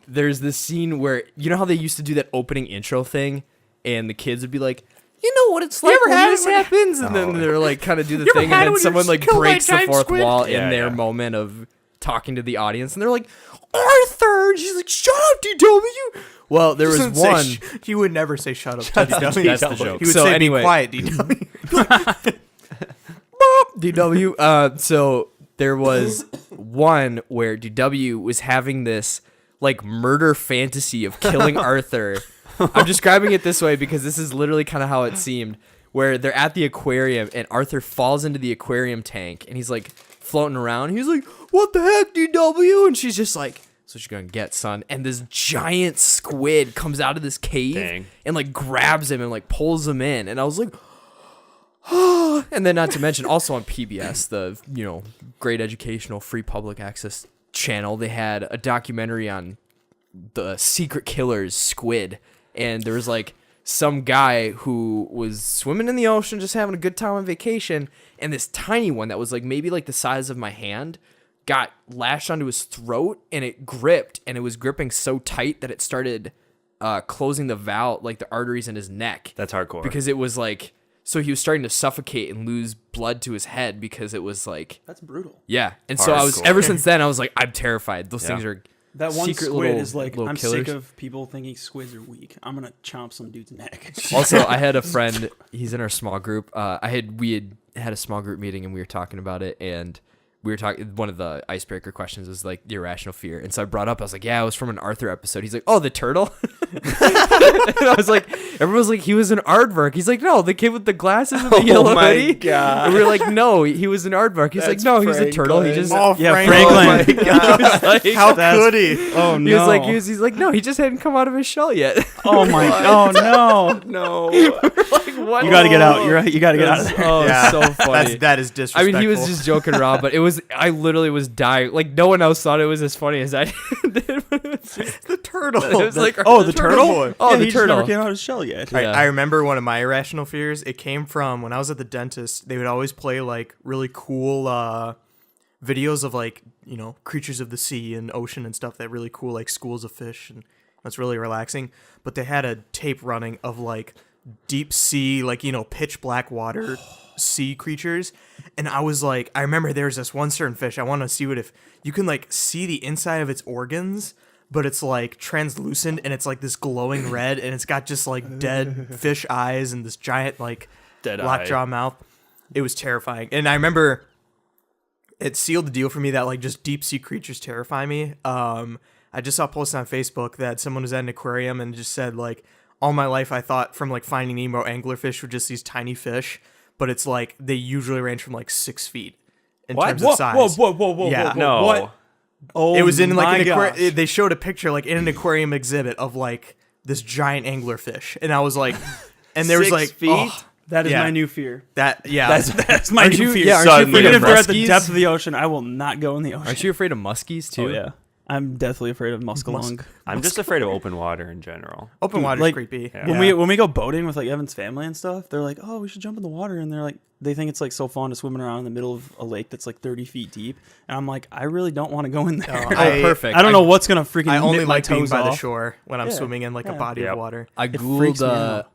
There's this scene where you know how they used to do that opening intro thing, and the kids would be like, "You know what it's like ever when had this it when- happens," and then they're like kind of do the You ever thing, had it and then when you someone just like killed that breaks the giant fourth squid? wall in Yeah, their yeah. moment of talking to the audience, and they're like, "Arthur," and she's like, "Shut up, DW." Well, there was Doesn't say one. he would never say shut up. to DW. That's the joke. He would So say anyway, be quiet, DW. DW. So there was one where DW was having this like murder fantasy of killing Arthur. I'm describing it this way because this is literally kind of how it seemed. Where they're at the aquarium and Arthur falls into the aquarium tank and he's like floating around. He's like, "What the heck, DW?" And she's just like, "So what you gonna get, son?" And this giant squid comes out of this cave Dang. and like grabs him and like pulls him in. And I was like, and then not to mention also on PBS, the, you know, great educational free public access channel, they had a documentary on the secret killers squid. And there was like some guy who was swimming in the ocean, just having a good time on vacation. And this tiny one that was like maybe like the size of my hand got lashed onto his throat and it gripped, and it was gripping so tight that it started closing the valve, like the arteries in his neck. That's hardcore. Because it was like, so he was starting to suffocate and lose blood to his head because it was like, That's brutal. yeah. And so I was, Hardcore. ever since then, I was like, I'm terrified. Those Yeah. things are That one secret squid little, is like, little I'm killers. sick of people thinking squids are weak. I'm gonna chomp some dude's neck. Also, I had a friend, he's in our small group. We had a small group meeting and we were talking about it, and we were talking, one of the icebreaker questions was like the irrational fear. And so I brought up, I was like, yeah, it was from an Arthur episode. He's like, oh, the turtle? And I was like, everyone was like, he was an aardvark. He's like, no, the kid with the glasses and the yellow hoodie. God. And we were like, no, he was an aardvark. He's like, no, he's a turtle. He just, Yeah, Franklin. Franklin. Oh my God. like, How That's- could he? Oh no. he was like, he's like, no, he just hadn't come out of his shell yet. oh my. Oh no. No. Like, what? You gotta get out. You're right. You gotta get out of there. Oh, Yeah. so funny. That is I disrespectful. mean, he was just joking around, but I literally was dying. Like, no one else thought it was as funny as I did. But it was just, the turtle. it was like, Oh, the turtle. boy. Oh, Yeah, the he just never turtle. came out of his shell yet. I, Yeah. I remember one of my irrational fears. It came from when I was at the dentist. They would always play like really cool videos of like, you know, creatures of the sea and ocean and stuff. That really cool like schools of fish, and that's really relaxing. But they had a tape running of like deep sea, like, you know, pitch black water sea creatures. And I was like, I remember there's this one certain fish. I want to see what if you can like see the inside of its organs, but it's like translucent and it's like this glowing red, and it's got just like dead fish eyes and this giant like Dead lockjaw eye. mouth. It was terrifying. And I remember it sealed the deal for me that like just deep sea creatures terrify me. I just saw a post on Facebook that someone was at an aquarium and just said like, all my life I thought from like Finding Nemo anglerfish were just these tiny fish, but it's like they usually range from like 6 feet in terms of size. Whoa. Yeah. No. What? Oh, It was in like my an gosh. aquarium. They showed a picture like in an aquarium exhibit of like this giant anglerfish, and I was like, and there was 6 like feet? oh, That is Yeah. my new fear. that. Yeah, That's my Aren't new you- fear. yeah, aren't you Suddenly afraid Even of if they're at the muskies? depth of the ocean, I will not go in the ocean. Aren't you afraid of muskies too? Oh yeah. I'm definitely afraid of muskellunge. I'm just afraid of open water in general. open water's like, creepy. Yeah. When we go boating with like Evan's family and stuff, they're like, "Oh, we should jump in the water," and they're like, they think it's like so fun to swimming around in the middle of a lake that's like 30 feet deep, and I'm like, I really don't want to go in there. Oh, Oh, perfect. I don't know what's gonna freaking. I only nip my like being toes by the off. shore when I'm Yeah, swimming in like a yeah. body Yep. of water. I freaks googled me out.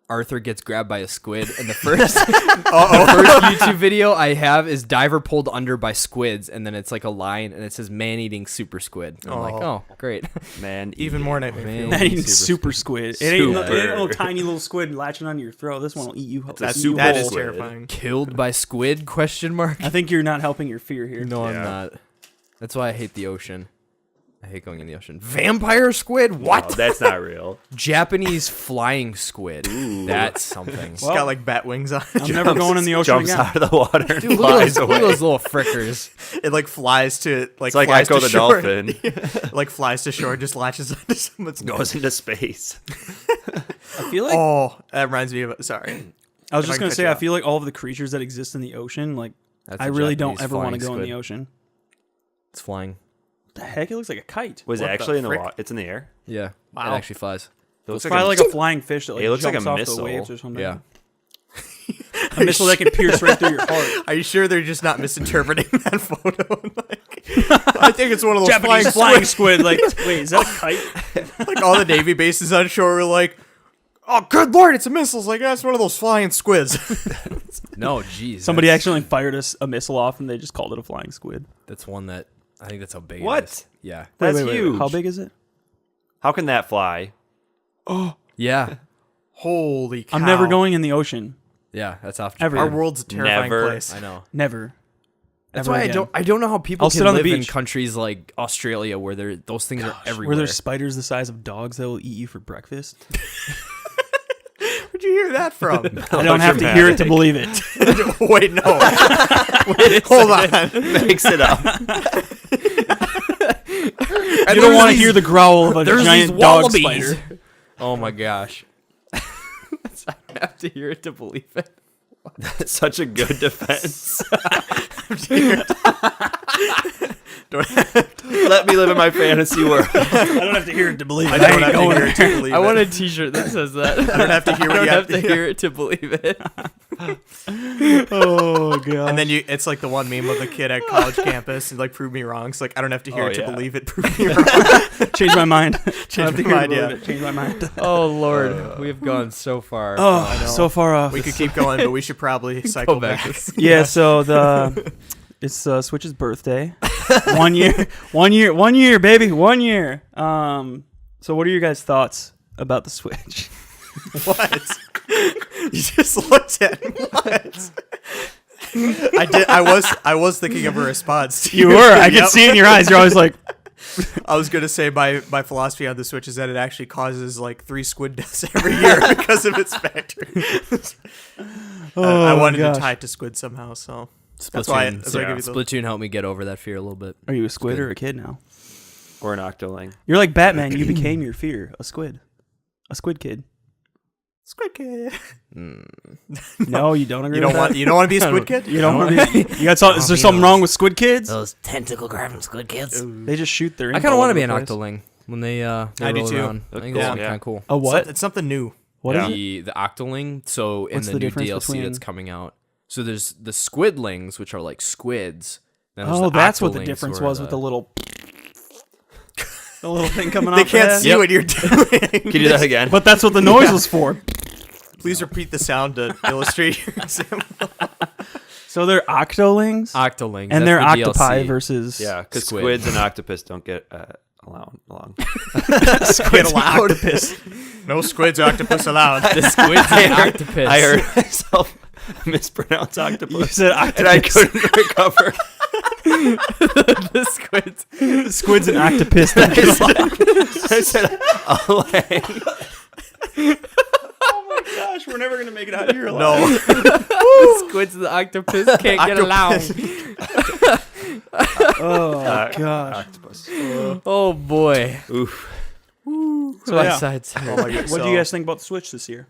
Arthur gets grabbed by a squid, and the first YouTube video I have is diver pulled under by squids, and then it's like a line, and it says man eating super squid. And I'm like, oh, great. Man, Even more nightmare Man. fuel. Not even super squid. It ain't, no, it ain't a Super. little tiny little squid latching onto your throat. This one will eat you. That's eat you that whole. is squid. terrifying. Killed by squid? Question mark. I think you're not helping your fear here. No, I'm Yeah. not. That's why I hate the ocean. I hate going in the ocean. Vampire squid? What? no, that's not real. Japanese flying squid. That's something. It's got like bat wings on it. I'm never going in the ocean Jumps again. out of the water and Dude, look flies at away. those little frickers. It like flies to like It's like flies Echo to the shore. dolphin. Like flies to shore, just latches onto someone's nose. Goes into space. I feel like Oh, that reminds me of. Sorry. I was if I just can gonna cut say you I off. feel like all of the creatures that exist in the ocean, like That's I a really don't Japanese ever want to flying go in the squid. ocean. It's flying. What the heck? It looks like a kite. Was it What the actually in the frick? water? It's in the air. Yeah. Wow. It actually flies. It looks It's probably like a flying fish that like It looks like jumps a off missile. the waves or something. Yeah. A missile that can pierce right through your heart. Are you sure they're just not misinterpreting that photo? Like, I think it's one of those Japanese flying flying squid. Like, wait, is that a kite? Like all the Navy bases on shore were like, oh, good lord, it's a missile. It's like, that's one of those flying squids. No, jeez. Somebody that's- accidentally fired a missile off and they just called it a flying squid. That's one that I think that's how big What? it is. Yeah. That's Wait. huge. How big is it? How can that fly? Yeah. Holy cow. I'm never going in the ocean. Yeah. That's off Ever. Our world's a terrifying Never. place. I know. Never. That's Ever why again. I don't know how people I'll can sit on the live in beach. countries like Australia where those things are everywhere. Where there's spiders the size of dogs that will eat you for breakfast. Where'd you hear that from? I don't have to hear it to believe it. Wait, no. Hold on. Makes it up. You don't want to hear the growl of a there's giant these dog wallabies. spider. Oh my gosh. I have to hear it to believe it. That's such a good defense. Let me live in my fantasy world. I don't have to hear it to believe it. I I don't ain't have to going hear it there. to believe I it. want a T-shirt that says that. I don't have to hear I what don't you have to hear it to believe it. Oh god. And then it's like the one meme of the kid at college campus and like prove me wrong. It's like I don't have to hear Oh, it to yeah. believe it. Prove me wrong. change my mind. Change my mind. Yeah. Change my mind. Oh Lord, we've gone so far. Oh, so far off. We could keep going, but we should probably cycle back back. to Yeah, so it's Switch's birthday. 1 year, baby, 1 year. So what are your guys' thoughts about the Switch? What? You just looked at me. What? I was thinking of a response. To You were. I Yep. could see it in your eyes. You're always like, I was gonna say my philosophy on the Switch is that it actually causes like 3 squid deaths every year because of its factory. I wanted gosh. to tie it to squid somehow, so that's why. That's why I give you the, Splatoon helped me get over that fear a little bit. are you a squid or a kid now? Or an octoling. You're like Batman. You became your fear, a squid kid. squid kid. No, you don't agree. You don't with want that? you don't want to be a squid kid. You don't want to be. You got something? Is there something wrong with squid kids? Those tentacle grabbing squid kids. They just shoot their. I kind of want to be an octoling when they I do roll too. around. I think Cool. that's Yeah. kind of cool. A what? It's something new. What is Yeah. it? The octoling. So in What's the the new difference DLC between- that's coming out, so there's the squidlings, which are like squids. Then there's Oh, the that's what the octolings, difference who are was with the little. The little thing coming They off. can't the see head. what you're doing. Can you do that again? But that's what the noise was for. Please repeat the sound to illustrate your example. So they're octolings, octolings, and they're that's the octopi DLC. versus Yeah, because Squid. squids and octopus don't get along. Squid allowed. No squids, octopus allowed. The squids and octopus. I heard myself mispronounce You octopus, said and I octopus. couldn't recover. the squids. Squids and octopus. Don't get along. I said alang. Gosh, we're never gonna make it out of here alive. No. The squids and the octopus can't get along. Oh gosh. Octopus. Oh boy. Oof. That's why yeah. sides hurt. What do you guys think about the Switch this year?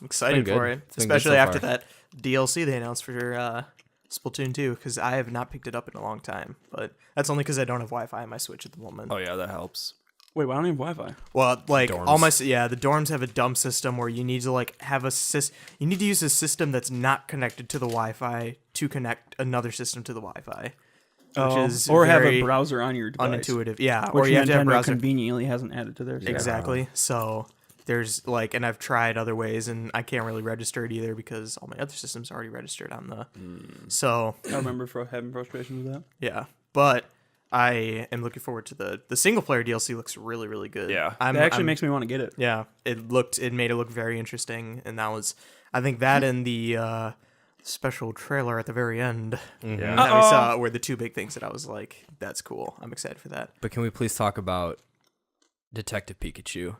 I'm excited It's been for good. it, It's been good especially so after far. that DLC they announced for Splatoon 2, because I have not picked it up in a long time. But that's only because I don't have Wi-Fi on my Switch at the moment. Oh yeah, that helps. Wait, why don't you have Wi-Fi? Well, like Dorms. all my the dorms have a dumb system where you need to like have you need to use a system that's not connected to the Wi-Fi to connect another system to the Wi-Fi, which is or have a very browser on your device. unintuitive. Yeah, Which or you have to have Nintendo a browser. conveniently hasn't added to their. Exactly. So there's like, and I've tried other ways, and I can't really register it either because all my other systems are already registered on the. So I remember having frustration with that. yeah, but I am looking forward to the single player DLC. Looks really really good. Yeah. I'm, It actually I'm- makes me want to get it. Yeah, it made it look very interesting, and that was, I think that and the special trailer at the very end Yeah. that we saw were the two big things that I was like, that's cool. I'm excited for that. But can we please talk about Detective Pikachu?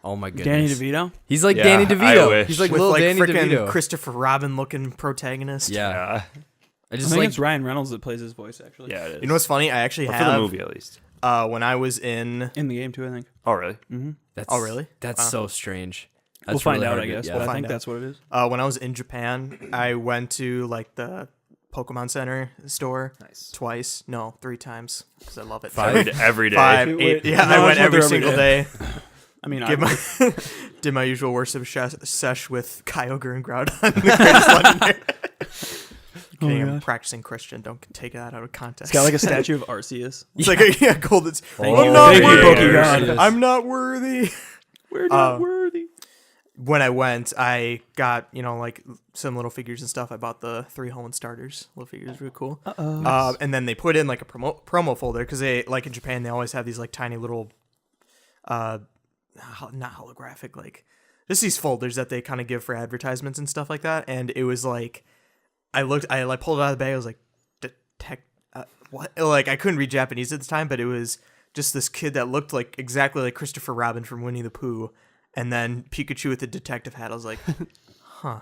Oh my goodness. Danny DeVito. He's like Yeah, Danny I DeVito. wish. He's like With little like Danny freaking DeVito. Christopher Robin looking protagonist. Yeah. Yeah. I I just think like it's Ryan Reynolds that plays his voice actually. Yeah, it is. You know what's funny? I actually Or have for the movie at least. when I was in. In the game too, I think. Oh, really? that's Oh, really? That's Wow. so strange. That's We'll find really out, hard I to- guess. yeah. But I find think out. that's what it is. When I was in Japan, I went to like the Pokemon Center store Nice. twice. No, 3 times because I love it. Every day. 5, Wait, 8. Yeah, no, I I went just went every there every single day. I mean, Give my, did my usual worship sesh with Kyogre and Groudon, the greatest legendary. Kidding, I'm gosh. practicing Christian. Don't take that out of context. it's got like a statue of Arceus. It's like a golden. Thank I'm you. not Thank you, worthy. Pokemon. I'm not worthy. We're not worthy. When I went, I got like some little figures and stuff. I bought the 3 Hoenn starters. Little figures, really cool. And then they put in like a promo folder because they like in Japan they always have these like tiny little, not holographic, like just these folders that they kind of give for advertisements and stuff like that. And it was like, I like pulled it out of the bag. I was like, detect what? Like I couldn't read Japanese at the time, but it was just this kid that looked like exactly like Christopher Robin from Winnie the Pooh. And then Pikachu with the detective hat. I was like, huh.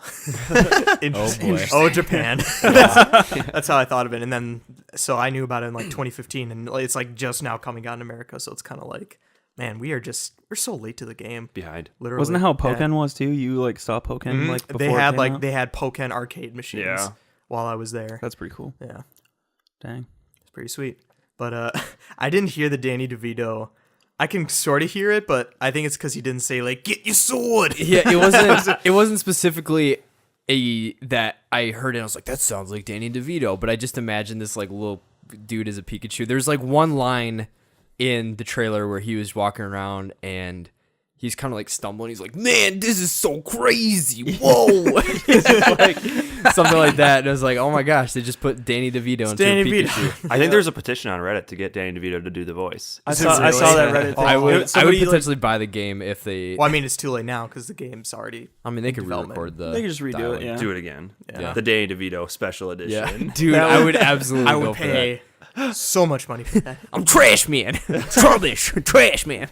Interesting. boy. Oh, Japan. That's how I thought of it. And then, so I knew about it in like 2015, and it's like just now coming out in America. So it's kind of like, man, we're so late to the game. Behind. Literally. Wasn't that how Yeah. Pokken was too? You like saw Pokken like before They it had came like out? they had Pokken arcade machines Yeah. while I was there. That's pretty cool. Yeah, Dang. it's pretty sweet. But I didn't hear the Danny DeVito. I can sort of hear it, but I think it's because he didn't say like "get your sword." Yeah, it wasn't. It wasn't specifically that I heard it. I was like, that sounds like Danny DeVito. But I just imagined this like little dude as a Pikachu. There's like one line in the trailer where he was walking around and he's kind of like stumbling. He's like, "Man, this is so crazy! Whoa!" like, something like that. And I was like, "Oh my gosh!" They just put Danny DeVito into Danny a DeVito. Pikachu. I think there's a petition on Reddit to get Danny DeVito to do the voice. I Is it saw really? that Reddit thing. I would Somebody, like- potentially buy the game if they. Well, I mean, it's too late now because the game's already. I mean, they could development. re-record the. They could just redo it, dialogue. yeah. Do it again. Yeah. The Danny DeVito special Yeah, edition. dude, I would absolutely. I go would for that. pay so much money for that. I'm trash man. Trubbish. Trash man.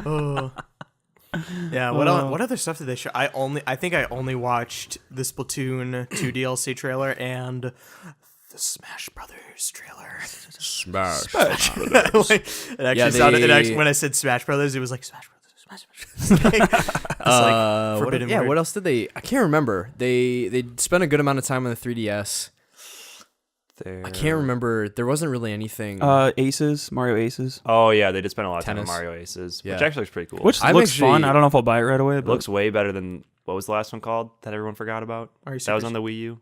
Oh. Yeah. What other stuff did they show? I think I only watched the Splatoon 2 DLC trailer and the Smash Brothers trailer. Smash. Like, it actually Yeah, sounded. It they- actually, when I said Smash Brothers, it was like Smash Brothers. Smash Brothers. It's like forbidden word. What else did they? I can't remember. They spent a good amount of time on the 3DS. I can't remember. There wasn't really anything. Aces, Mario Aces, Oh yeah, they did spend a lot of time on Tennis. Mario Aces, Yeah. which actually looks pretty cool. which I'm looks actually- fun. I don't know if I'll buy it right away, it but looks way better than what was the last one called that everyone forgot about? Mario That was Super- on the Wii U.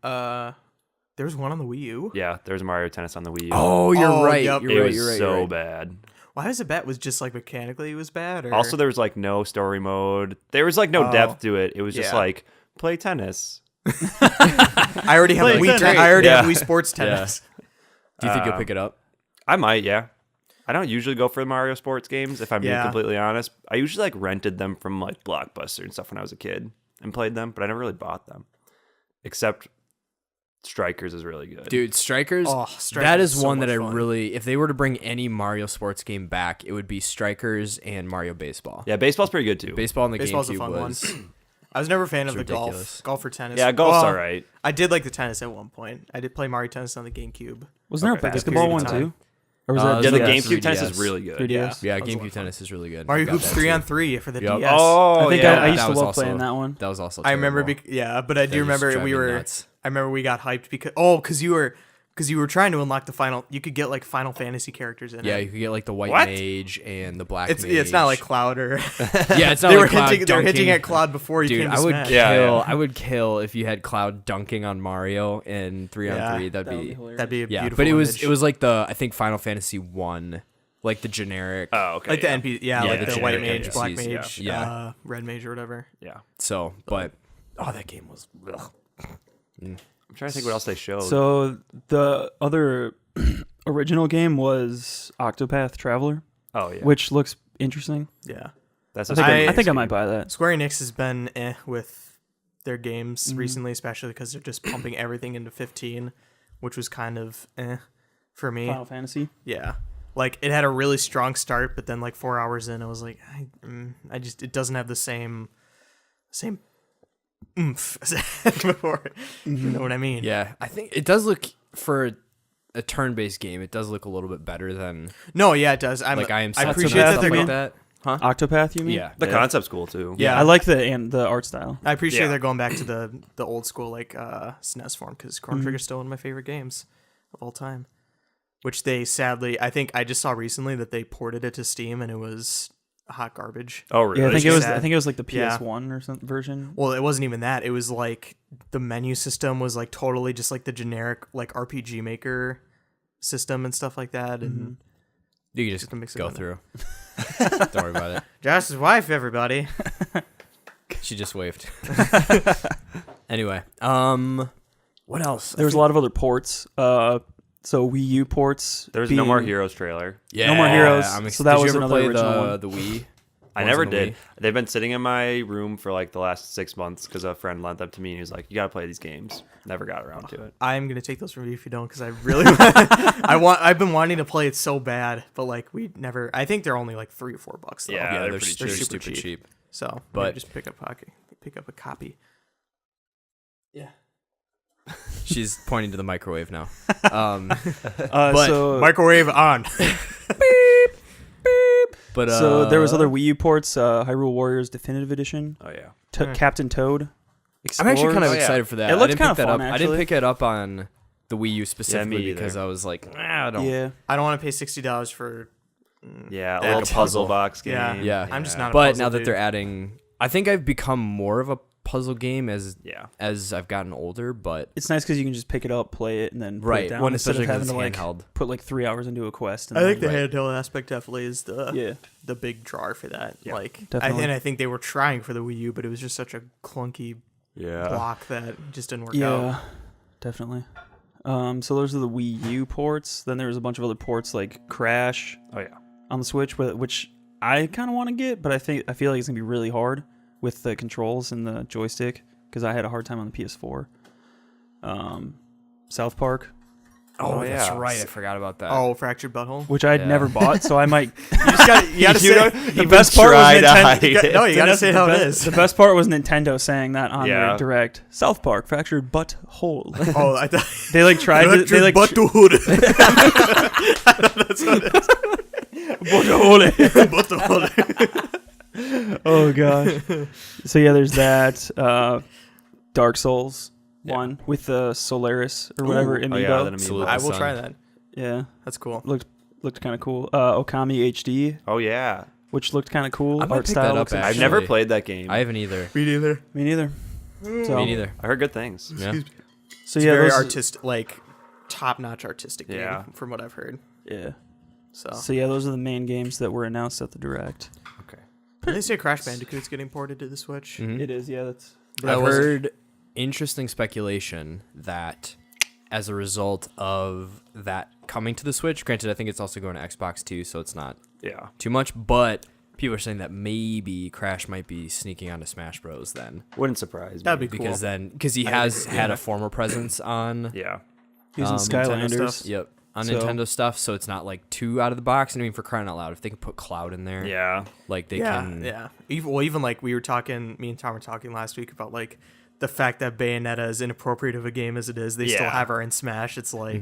There was one on the Wii U. Yeah, there was Mario Tennis on the Wii U. oh, you're Oh, right. yep. You're it right. was You're right. so you're right. bad. Why was it bad? Was just like mechanically it was bad? Or? Also, there was like no story mode. There was like no Oh, depth to it. It was just yeah. like play tennis. I already have Play Wii. tennis. I already have Yeah. Wii Sports Tennis. Do you think you'll pick it up? I might, yeah. I don't usually go for the Mario sports games, if I'm being Yeah. completely honest. I usually like rented them from like Blockbuster and stuff when I was a kid and played them, but I never really bought them. Except Strikers is really good. Dude, Strikers. Oh, Strikers that is is so one that much I fun. really. If they were to bring any Mario sports game back, it would be Strikers and Mario Baseball. Yeah, baseball's pretty good too. Baseball on the Baseball's a GameCube fun was. one. I was never a fan of the ridiculous. golf or tennis. Yeah, golf's Well, alright. I did like the tennis at one point. I did play Mario Tennis on the GameCube. wasn't there Okay. a basketball one Period of too? Or was Uh, that Yeah, the Yeah, GameCube tennis 3DS. is really good. 3DS? Yeah, That was a lot GameCube of fun. tennis is really good. Mario I got Hoops that 3-on-3 for the Yup. DS. Oh, I think yeah. I used That to was love also- playing that one. That was also. I remember, terrible. but I do That used to remember drive we me were. nuts. I remember we got hyped because you were trying to unlock the final. You could get like Final Fantasy characters in Yeah, it. you could get like the white What? mage and the black. It's not like mage. Cloud or Yeah, it's not they like were Cloud hinting. They were hinting dunking. at Cloud before you Dude, came to I would Smash. kill. Yeah, yeah. I would kill if you had Cloud dunking on Mario in 3-on-3. Yeah, That'd be hilarious. That'd be a yeah. beautiful. But it image. was like the I think Final Fantasy 1 like the generic. Oh, okay. Like the NP, Yeah, like the the white generic mage, black NPCs, mage, yeah. red mage or whatever. Yeah. So, but that game was. Ugh. I'm trying to think what else they showed. So the other original game was Octopath Traveler, oh yeah. which looks interesting. Yeah. That's I a think, Square I, think I Enix might game. buy that. Square Enix has been with their games Mm-hmm. recently, especially because they're just pumping everything into 15, which was kind of for me. Final Fantasy. Yeah. Like it had a really strong start, but then like 4 hours in, I was like, I just it doesn't have the same oomph as it had before. You know what I mean? Yeah, I think it does look for a turn-based game. It does look a little bit better than No, yeah, it does. I I appreciate that they're like going. that. Huh? Octopath, you mean? Yeah. The concept's cool too. Yeah, I like the art style. I appreciate Yeah. they're going back to the old school like SNES form because Chrono Trigger's still one of my favorite games of all time. Which they sadly, I think I just saw recently that they ported it to Steam and it was hot garbage. Oh really? Yeah, I think it It's was. sad. I think it was like the Yeah. PS1 or some version. Well, it wasn't even that. It was like the menu system was like totally just like the generic like RPG Maker system and stuff like that. And You can Just a mix just of go it. through. Don't worry about it. Josh's wife, everybody. She just waved. Anyway, what else? There was a lot of other ports. So Wii U ports. There's No More being- Heroes trailer. Yeah, No More Heroes. So that did was you ever another play original one. the Wii. I ones never on the did. Wii? They've been sitting in my room for like the last 6 months because a friend lent them to me and he was like, "You gotta play these games." Never got around to it. I'm gonna take those from you if you don't, because I really, I've been wanting to play it so bad, but like we never. I think they're only like $3 or $4 though. Yeah, Yeah, they're they're, pretty they're cheap. super cheap. So, But- but just pick up a copy. Yeah. She's pointing to the microwave now. But so microwave on. But so there was other Wii U ports. Hyrule Warriors Definitive Edition. Oh yeah. Captain Toad. I'm actually kind of Oh, yeah. excited for that. It looked I didn't pick kinda that fun, up. I actually. didn't pick it up on the Wii U specifically either. because I was like, I don't. Yeah. I don't want to pay $60 for. Yeah, a That little puzzle. puzzle box game. Yeah. Yeah. I'm just not. A But puzzle now that dude. they're adding, I think I've become more of a puzzle game as Yeah. I've gotten older. But It's nice because you can just pick it up, play it, and then put it right, down when instead of especially having because to it's like handheld. put like 3 hours into a quest. And I think the Right. handheld aspect definitely is the yeah. big draw for that. Yeah, like, definitely. I think they were trying for the Wii U, but it was just such a clunky Yeah. block that just didn't work Yeah, out. definitely. So those are the Wii U ports. Then there was a bunch of other ports like Crash Oh yeah. on the Switch, which I kind of want to get, but I feel like it's gonna be really hard with the controls and the joystick because I had a hard time on the PS4. South Park, Oh, Oh, that's yeah. right. I forgot about that. Oh, Fractured Butthole. which I'd Yeah. never bought, so I might. You just got you gotta say The best part was try to Nintendo. hide it. no, you gotta say how it is. The best part was Nintendo saying that on Yeah. their direct. South Park fractured butthole. Oh, I thought They like tried to. They like Butthole. Butthole. Oh gosh. So yeah, there's that. Dark Souls one with the Solaris or whatever Ooh. amiibo. Oh yeah. That Absolutely. amiibo. I will Son. try that. Yeah, That's cool. looked kind of cool. Okami HD, Oh yeah. which looked kind of cool. I might Art pick style that up, looks actually. I've never played that game. I haven't either. Me neither. Me neither. So, Me neither. I heard good things. Yeah. So It's yeah, very those- artistic, like top-notch artistic game, Yeah. from what I've heard. Yeah. So, So yeah, those are the main games that were announced at the direct. Okay. did they say Crash Bandicoot's getting ported to the Switch? Mhm. It is. Yeah, that's. That I've wasn't- heard interesting speculation that as a result of that coming to the Switch, granted, I think it's also going to Xbox too, so it's not Yeah. too much, but people are saying that maybe Crash might be sneaking onto Smash Bros. Then. Wouldn't surprise me. That'd be cool. Because he has had a former presence on Yeah. Using Nintendo Skylanders. stuff. Yep. On So- Nintendo stuff, so it's not like too out of the box. And I mean, for crying out loud, if they can put Cloud in there, Yeah. like they yeah, can. yeah. Even like we were talking, me and Tom were talking last week about like the fact that Bayonetta, as inappropriate of a game as it is, they still Yeah. have her in Smash. It's like,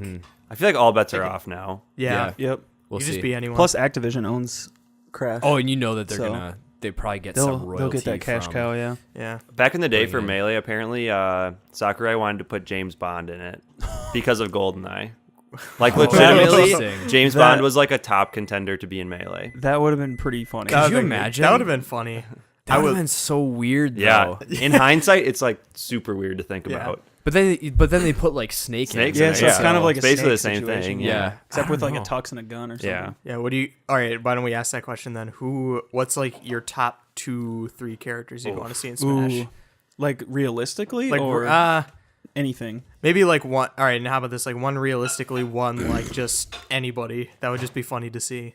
I feel like all bets are off now. yeah, Yeah. Yep. We'll you see. just be anyone. Plus, Activision owns Crash. Oh, and you know that they're So, gonna. They probably get some royalty. they'll get that cash from, cow. Yeah. yeah, Back in the day for Bring it. Melee, apparently Sakurai wanted to put James Bond in it because of GoldenEye. Like legitimately, Interesting. James That- Bond was like a top contender to be in Melee. That would have been pretty funny. Could you would've been- imagine? That would have been funny. That would have been so weird, though. Yeah. In hindsight, it's like super weird to think Yeah. about. But then they put like Snake in it. Snakes Yeah, in so it, it's kind of like a it's basically the snake same situation, thing. Yeah. Except with like know. a tux and a gun or something. Yeah. Yeah, what do you? All right, why don't we ask that question then? What's like your top 2-3 characters you'd want to see in Smash? Ooh, like realistically Like, or anything. maybe like one. All right, and how about this? Like one realistically, one like just anybody. That would just be funny to see.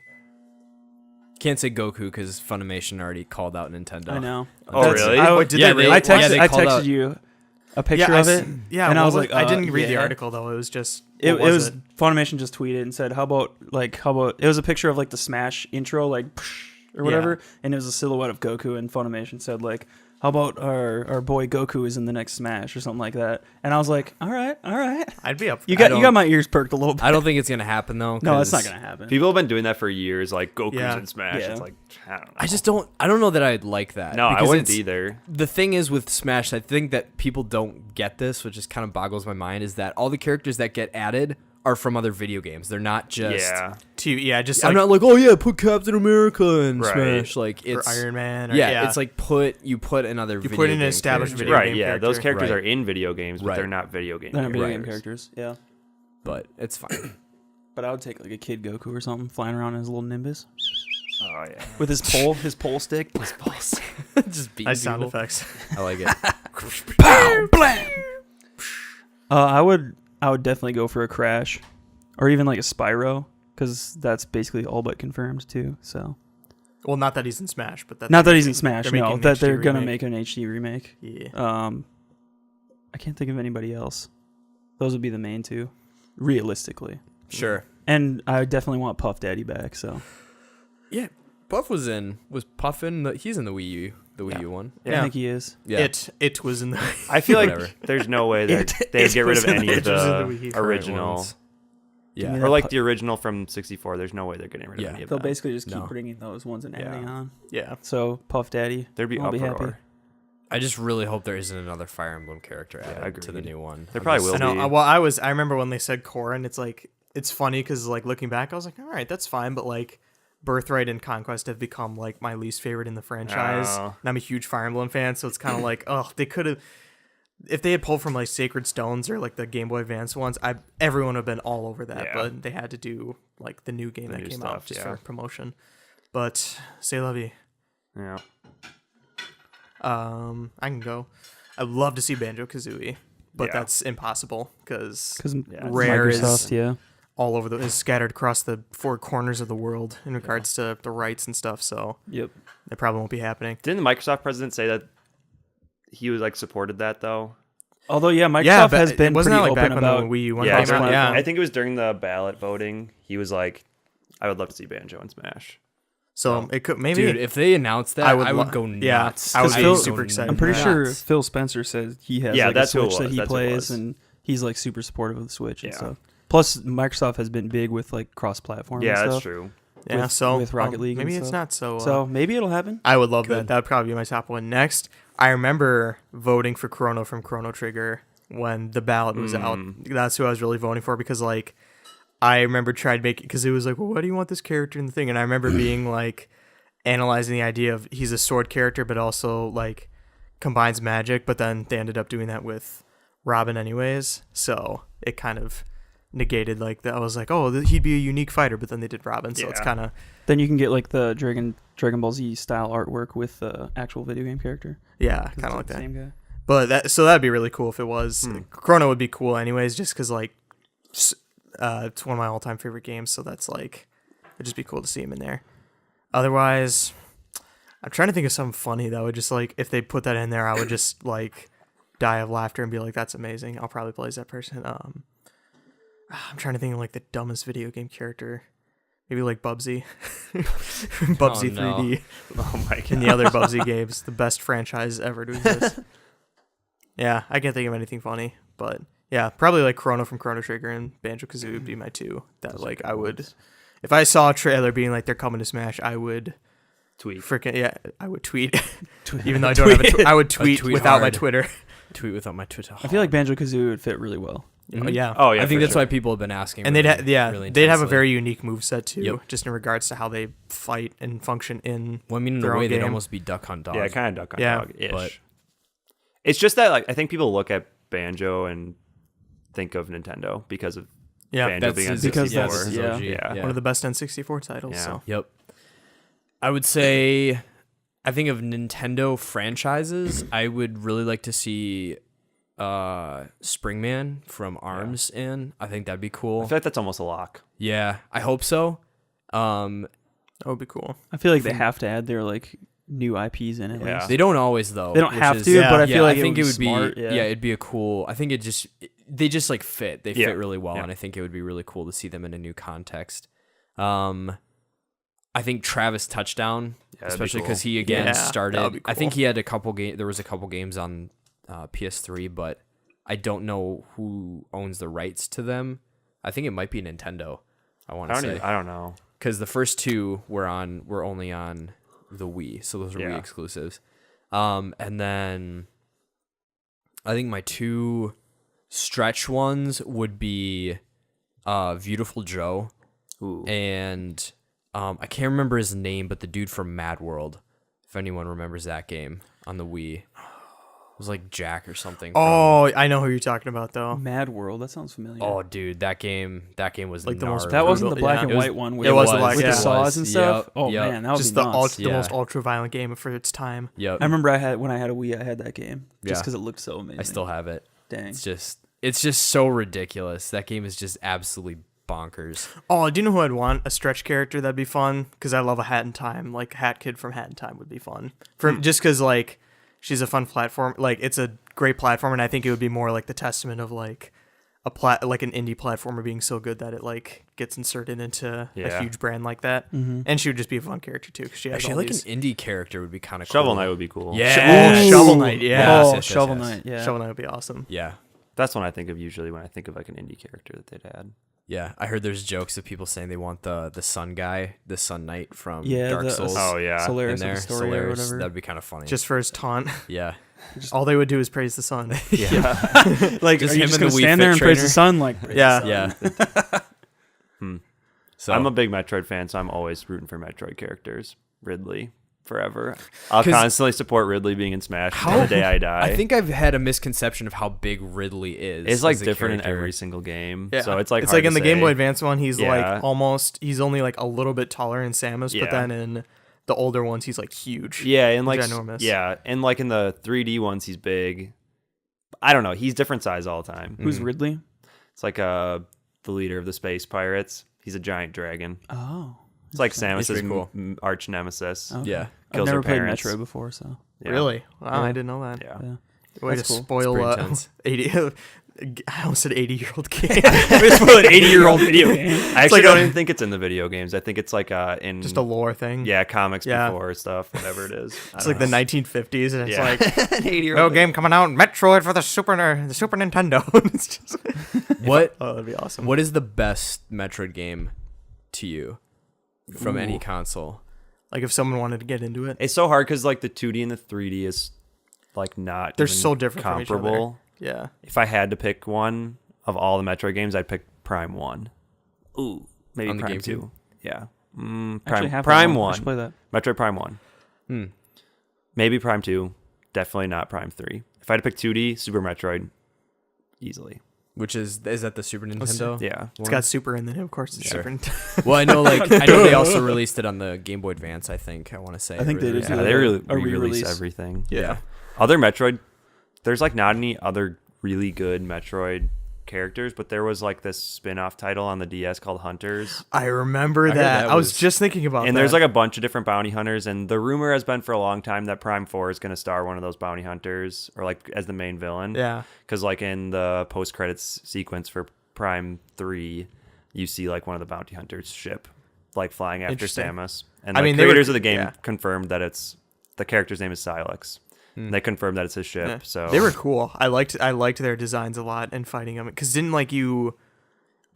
Can't say Goku because Funimation already called out Nintendo. I know. Oh, really? Wait, did Yeah, they they- really? I texted, they I called texted out- you a picture I of s- it. Yeah, and I what was like, I didn't read the yeah. article though. It was just It what was Funimation just tweeted and said, how about it was a picture of like the Smash intro, like or whatever, and it was a silhouette of Goku, and Funimation said like, how about our boy Goku is in the next Smash or something like that, and I was like, all right, I'd be up. For you that. got my ears perked a little bit. I don't think it's gonna happen though. No, it's 'cause not gonna happen. People have been doing that for years, like Goku's Yeah. in Smash. Yeah. It's like, I don't know. I don't know that I'd like that. No, I because wouldn't it's- either. The thing is with Smash, I think that people don't get this, which just kind of boggles my mind, is that all the characters that get added are from other video games. They're not just. Yeah. Just I'm like not like, oh yeah, put Captain America in Right. Smash. Like or it's Iron Man. Or, yeah, it's like you put another. You video put in an game established character. video Right, game yeah. Those character. characters Right. are in video games, but Right. they're not video game They're not video game characters. characters, yeah. But it's fine. But I would take like a Kid Goku or something, flying around in his little Nimbus Oh, yeah. with his pole stick. just beat Nice sound people. effects. I like it. I would definitely go for a Crash, or even like a Spyro, because that's basically all but confirmed too. So Well, not that he's in Smash, but that not that he's in Smash, they're no, making an that HD they're gonna remake. make an HD remake. Yeah. I can't think of anybody else. Those would be the main two, realistically. Sure. And I definitely want Puff Daddy back. So Yeah, Puff was Puff in he's in the Wii U, Wii U one. I think he is. Yeah. It was in the. I feel like Whatever. there's no way that they'd get rid of any of it was in the Wii the U. original. ones. Give Yeah. me Or that like Pu- the original from 64. There's no way they're getting rid of Yeah. any of They'll that. basically just keep No. bringing those ones and adding Yeah. on. Yeah. So Puff Daddy, There'd be I'll be happy. uproar. I just really hope there isn't another Fire Emblem character added to the agreed. new one. There I'm probably just- will I know. be. Well, I remember when they said Corrin. It's like it's funny because like looking back, I was like, all right, that's fine. But like Birthright and Conquest have become like my least favorite in the franchise, Oh. and I'm a huge Fire Emblem fan. So it's kind of like, oh, they could have. If they had pulled from like Sacred Stones or like the Game Boy Advance ones, everyone would have been all over that. Yeah. But they had to do like the new game The that new came stuff, out just yeah. for promotion. But say la vie. Yeah. I can go. I'd love to see Banjo Kazooie, but Yeah. that's impossible because Because Rare Microsoft, is yeah. all over is scattered across the 4 corners of the world in regards to the rights and stuff. So Yep. it probably won't be happening. Didn't the Microsoft president say that he was like supported that though? Although, yeah, Microsoft but has been wasn't pretty that like open back about. when the Wii U one Yeah, came out? Yeah. I think it was during the ballot voting. He was like, "I would love to see Banjo and Smash." So it could maybe. Dude, if they announced that, I I would would, lo- go yeah, nuts. I would 'Cause be would super go excited. I'm pretty nuts. sure Phil Spencer said he has Yeah, like that's a who it Switch that was. he That's who it plays, was. and he's like super supportive of the Switch and Yeah. stuff. Plus, Microsoft has been big with like cross-platform. Yeah, and that's stuff. true. yeah. with- So with Rocket League and maybe it's stuff. not so. So maybe it'll happen. I would love that. That would probably be my top one. Next, I remember voting for Chrono from Chrono Trigger when the ballot was out. That's who I was really voting for because, like, I remember trying to make it because it was like, well, why do you want this character in the thing? And I remember being like, analyzing the idea of he's a sword character, but also like combines magic. But then they ended up doing that with Robin, anyways. So it kind of negated like that. I was like, oh, he'd be a unique fighter, but then they did Robin, so it's Yeah. kind of Then you can get like the Dragon Ball Z style artwork with the actual video game character. yeah, 'Cause kind of it's like the that. Same guy. But that'd be really cool if it was. Chrono would be cool anyways, just because like it's one of my all-time favorite games. So that's like it'd just be cool to see him in there. Otherwise, I'm trying to think of something funny that would just like if they put that in there, I would just like die of laughter and be like, "That's amazing." I'll probably play as that person. I'm trying to think of like the dumbest video game character. Maybe like Bubsy, Bubsy Oh, no. 3D, Oh my god. and the other Bubsy games, the best franchise ever to exist. Yeah, I can't think of anything funny, but yeah, probably like Chrono from Chrono Trigger and Banjo Kazooie would be my two. That like I would, if I saw a trailer being like they're coming to Smash, I would Tweet. freaking I would tweet. Even though I don't have a I would tweet tweet without my hard. Twitter. Tweet without my Twitter. I feel like Banjo Kazooie would fit really well. Mhm. Yeah. Oh yeah. I think for that's sure. why people have been asking. And really, they'd really they'd have a intensely. very unique moveset too, Yep. just in regards to how they fight and function in. Well, I mean, in their a own way, they'd game. almost be Duck Hunt Dog. Yeah, kind of duck on Yeah, dog ish. but- It's just that like I think people look at Banjo and think of Nintendo because of Yeah, Banjo being on his- because 64. that's his yeah. OG. Yeah. one of the best N64 titles. Yeah. So Yep. I would say, I think of Nintendo franchises, I would really like to see Springman from ARMS in. I think that'd be I cool. feel like that's almost a lock. Yeah, I hope so. that would be cool. I feel like they have to add their like new IPs in it. Yeah. They don't always though. They don't which have is- to, Yeah. but I yeah, feel like I think it it would would be smart. be. Yeah. it'd be a cool. I think they just like fit. They Yeah. fit really well, Yeah. and I think it would be really cool to see them in a new context. I think Travis Touchdown, that'd be especially cool. because he again Yeah, that would started. be I think cool. he had a couple game. There was a couple games on PS3, but I don't know who owns the rights to them. I think it might be Nintendo. I want to say I don't know. because the first two were only on the Wii, so those are Wii Yeah. exclusives. And then I think my two stretch ones would be Beautiful Joe Ooh. and I can't remember his name, but the dude from Mad World, if anyone remembers that game on the Wii. It was like Jack or something. Oh, I know who you're talking about though. Mad World. That sounds familiar. Oh, dude, that game was Like the most gnarly. that wasn't the brutal, black yeah. and It was- white one. With it was the with black- the yeah. saws and Yep, stuff. Oh yep. man, that would Just be the nuts. the Yeah. most ultra violent game for its time. Yep. I remember when I had a Wii, I had that game just Yeah. because it looked so amazing. I still have it. Dang. It's just so ridiculous. That game is just absolutely bonkers. Oh, do you know who I'd want? A stretch character that'd be fun because I love a Hat in Time. Like Hat Kid from Hat in Time would be fun for just because like she's a fun platform. Like it's a great platform, and I think it would be more like the testament of like like an indie platformer being so good that it like gets inserted into Yeah. a huge brand like that. And she would just be a fun character too because she has Actually, all like these. an indie character would be kind of Shovel cool. Knight would be cool. Yeah. Oh, Shovel Knight, yeah. Oh, Yes, Shovel yes. Knight. Yeah. Shovel Knight would be awesome. Yeah. That's what I think of usually when I think of like an indie character that they'd add. Yeah. I heard there's jokes of people saying they want the sun guy, the Sun Knight from Yeah, Dark the- Souls. Oh, yeah. in Solaris there. of the story or Solaris. whatever. That'd be kind of funny. Just for his taunt, yeah. all they would do is praise the sun. Yeah. Like, Just Are you him just and gonna the Wii stand Fit there and praise trainer. the sun? Like, yeah. Yeah. So I'm a big Metroid fan, so I'm always rooting for Metroid characters. Ridley, forever. I'll 'Cause- constantly support Ridley being in Smash until the day I die. I think I've had a misconception of how big Ridley is. it's like as a different in character. every single game. Yeah. So it's like it's hard like in to the Game say. Boy Advance one, he's Yeah. like he's only like a little bit taller than Samus, but Yeah. then in the older ones, he's like huge. Yeah, and like Ginormous. yeah, and like in the 3D ones, he's big. I don't know. He's different size all the time. who's Ridley? It's like the leader of the space pirates. He's a giant dragon. Oh, It's like He's Samus's pretty cool. arch nemesis. okay. Yeah. I've Kills never her played parents. Metroid before, so Yeah. Really? Wow, Yeah. I didn't know that. Yeah. yeah. Way That's to cool. spoil It's pretty intense. 80. I almost said 80-year-old game. We spoiled an 80-year-old video game. I actually like don't a- even think it's in the video games. I think it's like in Just a lore thing. yeah comics Yeah. before stuff, whatever it is. It's like the 1950s, and it's Yeah. like an 80-year-old no game coming out, Metroid for the Super Nintendo. It's just What oh, that'd be awesome. What is the best Metroid game to you from any Ooh. console? Like if someone wanted to get into it, It's so hard because like the 2D and the 3D is like not they're even so different from each other. comparable. Yeah. If I had to pick one of all the Metroid games, I'd pick Prime 1. Ooh, maybe On the Prime GameCube? 2. Yeah. Actually, Prime, have Prime that 1. I should play that. Metroid Prime 1. Hmm. Maybe Prime 2. Definitely not Prime 3. If I had to pick 2D, Super Metroid. Easily. Which is that the Super Nintendo? Yeah. It's got Super in it, of course. It's Sure. Super. Well, I know they also released it on the Game Boy Advance. I want to say. I think they did Re-released too. Yeah, it. they really A re-release re-release. everything. Yeah. Other Metroid, there's like not any other really good Metroid characters, but there was like this spin-off title on the DS called Hunters. I remember I heard that. that I was was- just thinking about that. And there's like a bunch of different bounty hunters, and the rumor has been for a long time that Prime 4 is going to star one of those bounty hunters or like as the main villain. yeah. Because like in the post-credits sequence for Prime 3, you see like one of the bounty hunters ship like flying after Interesting. Samus. And I the mean, they were- creators of the game yeah. confirmed that the character's name is Silex. And they confirmed that it's his ship. Yeah. So They were cool. I liked their designs a lot and fighting them because didn't like you.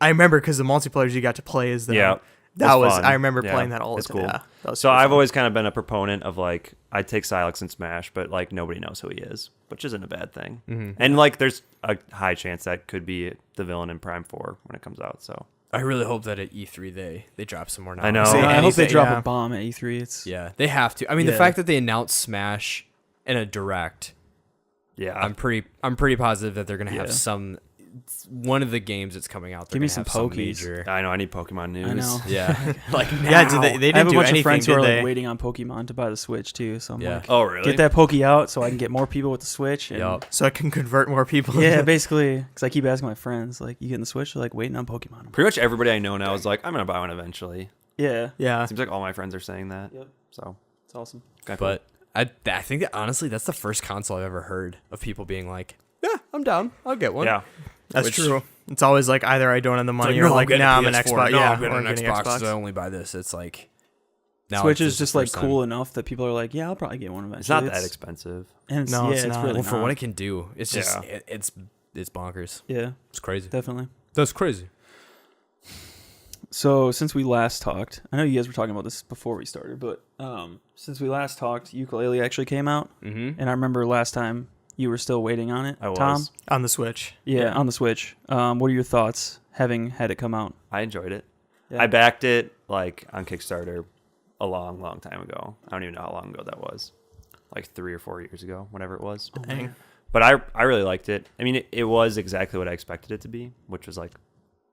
I remember because the multiplayers you got to play as them. Yeah, that was fun. I remember Yeah, playing that all the it's time. cool. Yeah, that was So super I've fun. always kind of been a proponent of like I'd take Silex in Smash, but like nobody knows who he is, which isn't a bad thing. And like there's a high chance that could be the villain in Prime 4 when it comes out. So I really hope that at E3 they drop some more. I know. knowledge. See, I hope they anything, drop yeah. a bomb at E3. It's Yeah, they have to. I mean, the Yeah. fact that they announced Smash in a direct Yeah. I'm pretty positive that they're gonna have Yeah. one of the games that's coming out. They're Give me gonna some have Pokies. major. I know. I need Pokemon news. I know. Yeah, like Yeah, now. they I have didn't a do bunch anything, of friends who did are they? like waiting on Pokemon to buy the Switch too. So I'm Yeah. like, Oh, really? get that Poke out so I can get more people with the Switch. And Yup. So I can convert more people. Yeah, basically, because I keep asking my friends, like, you getting the Switch? They're like, waiting on Pokemon. I'm like, Pretty much everybody I know now is like, I'm gonna buy one eventually. yeah, Yeah. Seems like all my friends are saying that. Yep. So, it's awesome. kinda cool. But I think that honestly, that's the first console I've ever heard of people being like, "Yeah, I'm down. I'll get one." yeah, That's Which- true. It's always like either I don't have the money no, or like, getting nah, a I'm an PS4. Xbox. No, Yeah, I'm getting or an getting Xbox. Xbox. So I only buy this. It's like Switch it's is just the like first cool time. enough that people are like, yeah, I'll probably get one eventually. it's not that expensive. And No, yeah, it's it's not. really Well, for not. what it can do, it's just Yeah. it's bonkers. Yeah, It's crazy. definitely. That's crazy. So since we last talked, I know you guys were talking about this before we started, but since we last talked, Ukulele actually came out, Mm-hmm. and I remember last time you were still waiting on it. I was. Tom. On the Switch. Yeah, on the Switch. What are your thoughts having had it come out? I enjoyed it. Yeah. I backed it like on Kickstarter a long time ago. I don't even know how long ago that was. Like 3 or 4 years ago, whenever it was. Dang. But I really liked it. I mean, it was exactly what I expected it to be, which was like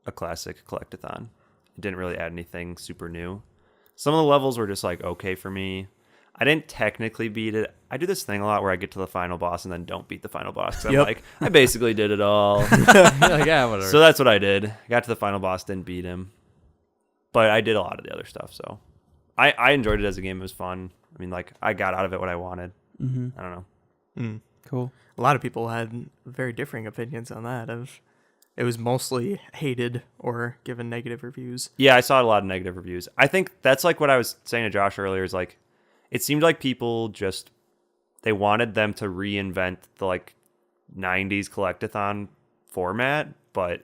a classic collectathon. It didn't really add anything super new. Some of the levels were just like okay for me. I didn't technically beat it. I do this thing a lot where I get to the final boss and then don't beat the final boss. 'Cause I'm Yep. like, I basically did it all. Like, yeah, whatever. So that's what I did. Got to the final boss, didn't beat him. But I did a lot of the other stuff, so I enjoyed it as a game. It was fun. I mean, like, I got out of it what I wanted. Mm-hmm. I don't know. Mm. Cool. A lot of people had very differing opinions on that. It was mostly hated or given negative reviews. Yeah, I saw a lot of negative reviews. I think that's like what I was saying to Josh earlier is like, it seemed like people just, they wanted them to reinvent the like 90s collectathon format, but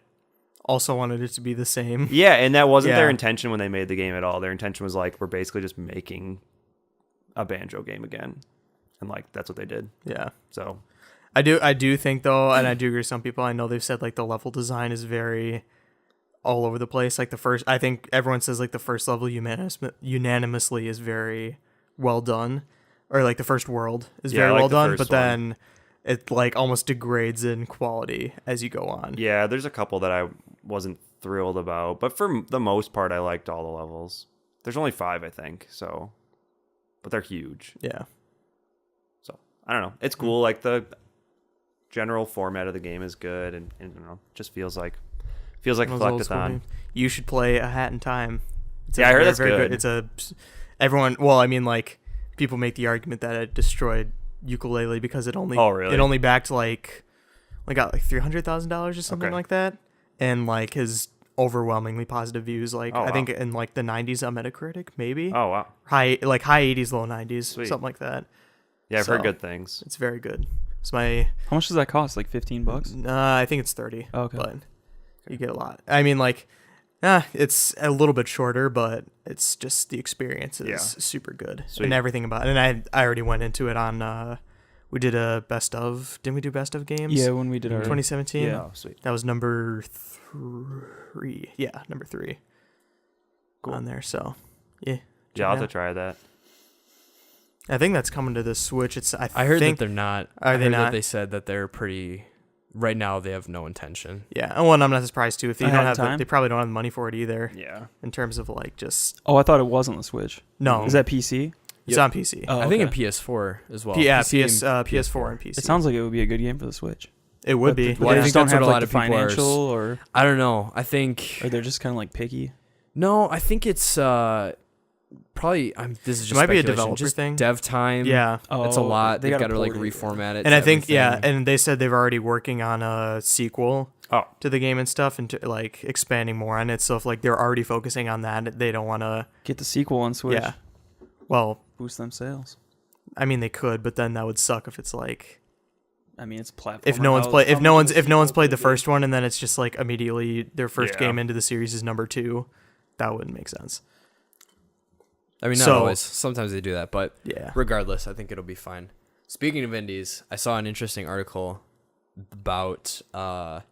Also wanted it to be the same. yeah, and that wasn't their Yeah. intention when they made the game at all. Their intention was like, we're basically just making a Banjo game again. And like, that's what they did. Yeah. So I do think though, and I do agree with some people, I know they've said like the level design is very all over the place. Like I think everyone says like the first level unanimously is very well done. Or like the first world is Yeah, I very like well the done, first but then it like almost degrades in quality as you go on. yeah, there's a couple that I wasn't thrilled about, but for the most part, I liked all the levels. There's only 5, I think, so, but they're huge. Yeah. So I don't know. It's cool. Like the general format of the game is good, and I don't know, just feels like a Those old school collectathon. games. You should play A Hat in Time. It's Yeah, I heard that's good. It's everyone. Well, I mean, like people make the argument that it destroyed Ukulele because it only Oh, really? it only backed like got like $300,000 or something Okay. like that, and like his overwhelmingly positive views. Like Oh, I wow. think in like the 90s on Metacritic, maybe Oh wow. high 80s, low 90s, Sweet. something like that. Yeah, I've heard So- good things. It's very good. It's my How much does that cost? Like $15? I think it's 30. Oh, okay. But you get a lot. I mean, like, it's a little bit shorter, but it's just the experience is Yeah. super good. Sweet. And everything about it. And I already went into it on, we did a best of, didn't we do best of games? Yeah, when we did our 2017? Yeah. Oh, sweet. That was number 3. Yeah, number 3. On there, so, yeah. Yeah, I'll have Yeah. to try that. I think that's coming to the Switch. I heard think, that they're not. Are I they heard not? That they said that they're pretty. Right now, they have no intention. yeah. Well, and I'm not surprised, too. If they Ahead don't of have time? they probably don't have the money for it either, Yeah. in terms of, like, just, Oh, I thought it was on the Switch. no. Is that PC? It's on PC. Oh, I think in okay. PS4 as well. Yeah, PC and PS4 and PC. It sounds like it would be a good game for the Switch. it would be. Well, But I they think just don't that's what have a like lot the of people are financial, or I don't know. I think they're just kind of like picky. no. I think it's probably. This is just might be a speculation, developer just thing. Dev time. Yeah. it's a lot. They've got to like port it. reformat it. And to I think everything. and they said they've already working on a sequel Oh, to the game and stuff, and to, like expanding more on it. So if like they're already focusing on that, they don't want to. Get the sequel on Switch. Yeah. Well, Boost them sales. I mean they could, but then that would suck if it's like I mean, it's a platform. if no one's played played the first one and then it's just like immediately their first Yeah. game into the series is number 2. That wouldn't make sense. I mean, not So- always. Sometimes they do that, but Yeah. regardless, I think it'll be fine. Speaking of indies, I saw an interesting article about I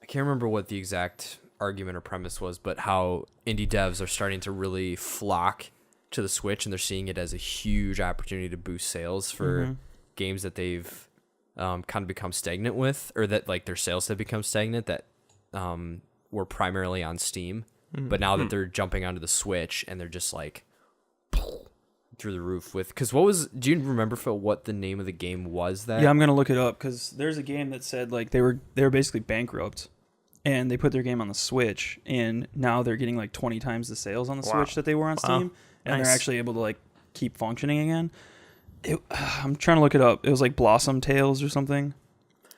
can't remember what the exact argument or premise was, but how indie devs are starting to really flock to the Switch, and they're seeing it as a huge opportunity to boost sales for games that they've kind of become stagnant with, or that like their sales have become stagnant that were primarily on Steam, but now that they're jumping onto the Switch and they're just like through the roof with. Because do you remember, Phil, what the name of the game was? That Yeah, I'm gonna look it up because there's a game that said like they were basically bankrupt, and they put their game on the Switch, and now they're getting like 20 times the sales on the Switch that they were on Steam, and Nice. they're actually able to like keep functioning again. I'm trying to look it up. It was like Blossom Tales or something.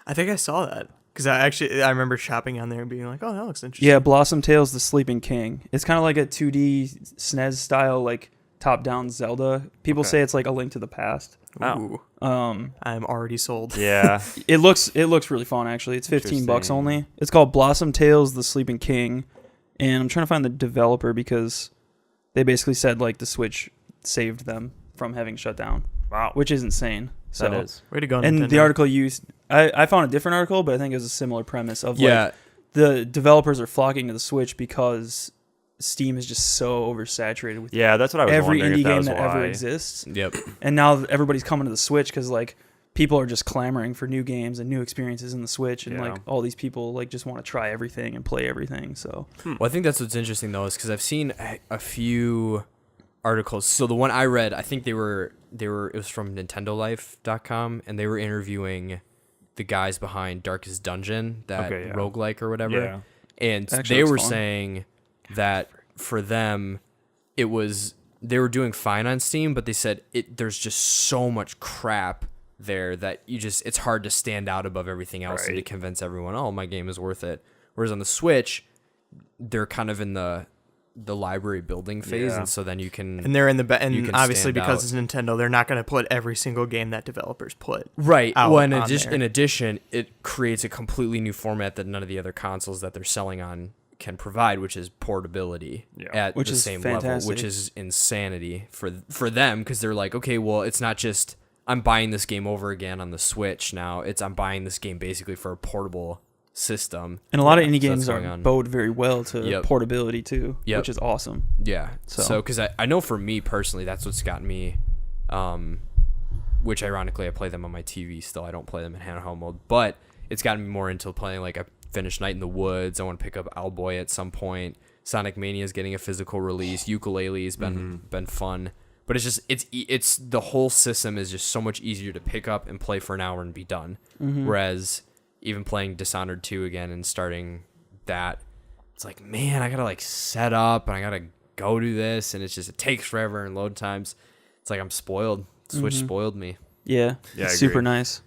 I think I saw that because I remember shopping on there and being like, oh, that looks interesting. Yeah, Blossom Tales: The Sleeping King. It's kind of like a 2D SNES style like top-down Zelda. People say it's like A Link to the Past. Wow. I'm already sold. Yeah. It looks really fun actually. It's $15 Interesting. only. It's called Blossom Tales: The Sleeping King, and I'm trying to find the developer because they basically said like the Switch saved them from having shut down. Wow. Which is insane. So, That is. Way to go, and Nintendo. the article used I found a different article, but I think it was a similar premise of Yeah. like the developers are flocking to the Switch because Steam is just so oversaturated with Yeah, that's what I was every wondering indie if that game was that why. ever exists. Yep. And now everybody's coming to the Switch because like people are just clamoring for new games and new experiences in the Switch, and Yeah. like all these people like just want to try everything and play everything. So Well, I think that's what's interesting though, is because I've seen a few articles. So the one I read, I think it was from NintendoLife.com, and they were interviewing the guys behind Darkest Dungeon, that Okay, yeah. roguelike or whatever. Yeah. And Actually they looks were fun. saying that for them, they were doing fine on Steam, but they said there's just so much crap there that it's hard to stand out above everything else and to Right. convince everyone, oh, my game is worth it. Whereas on the Switch, they're kind of in the library building phase, Yeah. and so then you can And they're in the You and can obviously stand because out. it's Nintendo, they're not going to put every single game that developers put. right. out Well, in on addition, there. in addition, it creates a completely new format that none of the other consoles that they're selling on can provide, which is portability Yeah. at Which the is same level, fantastic. which is insanity for them, because they're like, okay, well, it's not just I'm buying this game over again on the Switch now. It's I'm buying this game basically for a portable system. and a lot of indie So that's games going are on. bode very well to Yep. portability too, Yep. which is awesome. Yeah. So- So, because I know for me personally, that's what's got me, which ironically I play them on my TV still. I don't play them in handheld mode, but it's gotten me more into playing. Like I finished Night in the Woods. I want to pick up Owlboy at some point. Sonic Mania is getting a physical release. Ukulele has been fun, but it's the whole system is just so much easier to pick up and play for an hour and be done. Whereas even playing Dishonored 2 again and starting that, it's like, man, I gotta like set up and I gotta go do this, and it takes forever and load times. It's like I'm spoiled. Switch spoiled me. Yeah, Yeah, it's I super agree. nice.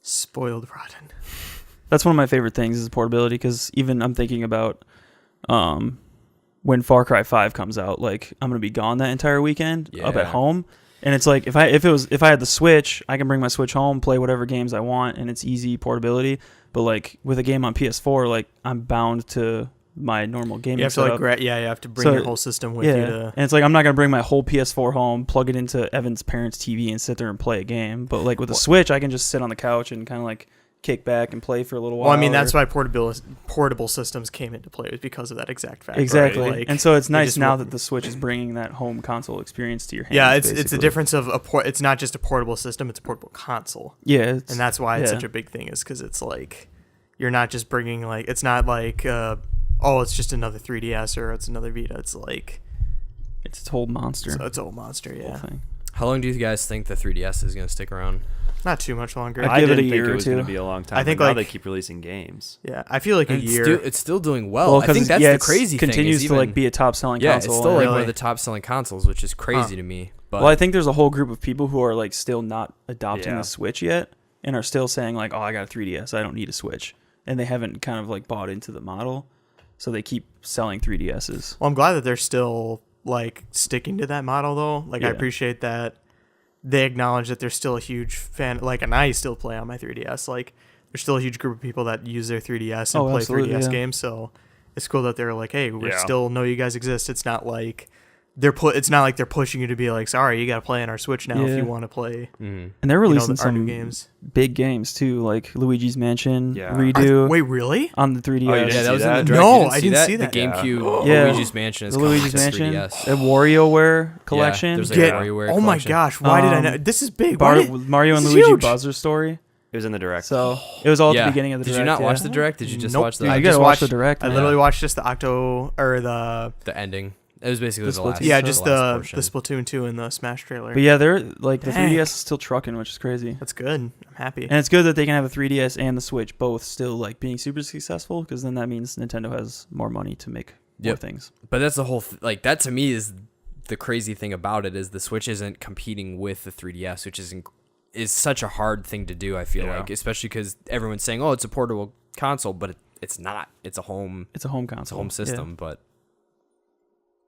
Spoiled rotten. That's one of my favorite things is portability, because even I'm thinking about when Far Cry 5 comes out, like I'm gonna be gone that entire weekend up at Yeah. home, and it's like if I had the Switch, I can bring my Switch home, play whatever games I want, and it's easy portability. But like with a game on PS4, like I'm bound to my normal gaming You have to setup. you have to bring So, your whole system with yeah, you to. and it's like I'm not gonna bring my whole PS4 home, plug it into Evan's parents' TV, and sit there and play a game. But like with a Switch, I can just sit on the couch and kind of like kick back and play for a little while. Well, I mean, that's or- why portable systems came into play, was because of that exact fact. exactly. Right? Like, and so it's they nice just now wa- that the Switch is bringing that home console experience to your hands. Yeah, it's a basically. difference of it's not just a portable system; it's a portable console, Yeah, it's, and that's why it's yeah. such a big thing. Is because it's like you're not just bringing like it's not like it's just another 3DS or it's another Vita. It's like it's its whole monster. it's a whole monster. whole Yeah, thing. How long do you guys think the 3DS is gonna stick around? not too much longer. I'd give it a didn't think year it or was going two. to be a long time. I think, but now like- they keep releasing games. Yeah, I feel like a And year. it's still doing well. I 'cause think that's yeah, the it's crazy thing. continues is to like even- be a top selling yeah, console. it's still like one Really? of the top selling consoles, which is crazy to me. But Well, I think there's a whole group of people who are like still not adopting Yeah. the Switch yet, and are still saying like, "Oh, I got a 3DS. I don't need a Switch," and they haven't kind of like bought into the model, so they keep selling 3DSs. Well, I'm glad that they're still like sticking to that model though. Like I Yeah. appreciate that they acknowledge that there's still a huge fan. Like, and I still play on my 3DS. Like, there's still a huge group of people that use their 3DS and Oh, play absolutely, 3DS yeah. games. So it's cool that they're like, hey, we Yeah. still know you guys exist. It's not like it's not like they're pushing you to be like, sorry, you got to play on our Switch now if Yeah. you want to play. Mhm. And they're You know, releasing our new some games. big games too, like Luigi's Mansion Yeah. redo Wait, really? on the 3DS. Oh, you yeah, didn't that see was in the that? direct. No, You didn't I didn't see The that. GameCube Yeah. Luigi's Mansion is the coming Luigi's to Mansion, 3DS. a WarioWare collection. there's like Get, WarioWare oh my collection. gosh, why did I know? This is big. Why did- Mario and this is Luigi huge. Buzzer Story. It was in the direct. So it was all at Yeah. the beginning of the Did direct. you not watch yeah. the direct? Did you just Nope. watch the Yeah, you just gotta watch the watched- direct. I man. literally watched just the Octo or the the ending? It was basically The the last. Splatoon yeah, so just last the portion. Splatoon 2 and the Smash trailer. But yeah, they're like the Dang. 3DS is still trucking, which is crazy. That's good. I'm happy. And it's good that they can have a 3DS and the Switch both still like being super successful, because then that means Nintendo has more money to make more Yep. things. But that's the whole like that to me is the crazy thing about it is the Switch isn't competing with the 3DS, which is such a hard thing to do. I feel Yeah. like, especially because everyone's saying, "Oh, it's a portable console," but it's not. It's a home It's a home console. home Yeah, system, but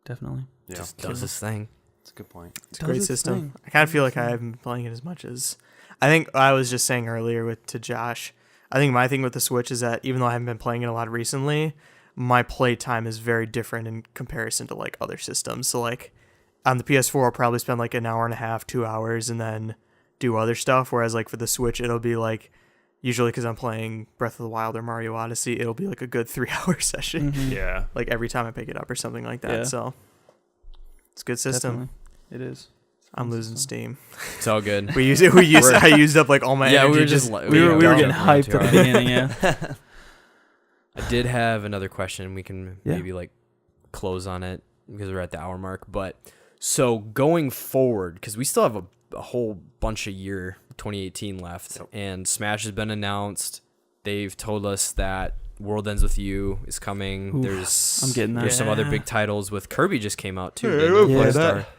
definitely. Yeah, just does this thing. it's a good point. It's a great system. I kind of feel like I haven't been playing it as much as I think I was just saying earlier to Josh. I think my thing with the Switch is that even though I haven't been playing it a lot recently, my play time is very different in comparison to like other systems. So like on the PS4, I'll probably spend like an hour and a half, 2 hours, and then do other stuff. Whereas like for the Switch, it'll be like usually because I'm playing Breath of the Wild or Mario Odyssey, it'll be like a good 3 hour session. Mhm. Yeah. Like every time I pick it up or something like that. Yeah. So it's a good system. Definitely. It is. I'm losing steam. It's all good. I used up like all my Yeah, energy. we were just We were dumb. getting hyped at the beginning, yeah. I did have another question. We can Yeah. maybe like close on it because we're at the hour mark. But so going forward, because we still have a whole bunch of year 2018 left, and Smash has been announced. They've told us that World Ends With You is coming. Oof, There's I'm getting that. There's some other Yeah. big titles with Kirby just came out too. Yeah, didn't we'll it? play Star. that.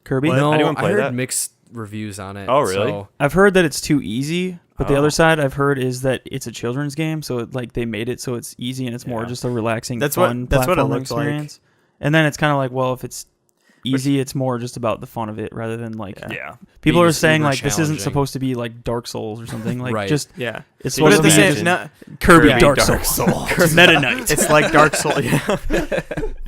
Kirby? What? No, Anyone I play heard that? mixed reviews on it. Oh, really? So, I've heard that it's too easy, but the Oh. other side I've heard is that it's a children's game, so it, like they made it so it's easy and it's more Yeah. just a relaxing, That's fun what it platforming looks like. experience. And then it's kind of like, well, if it's easy, it's more just about the fun of it rather than like Yeah. people Being are saying uber like this isn't challenging. supposed to be like Dark Souls or something. Like Right. just Yeah. it's So But supposed at to the be same just no, Kirby Kirby Dark Dark Souls. Meta Knight. it's like Dark Soul. Yeah.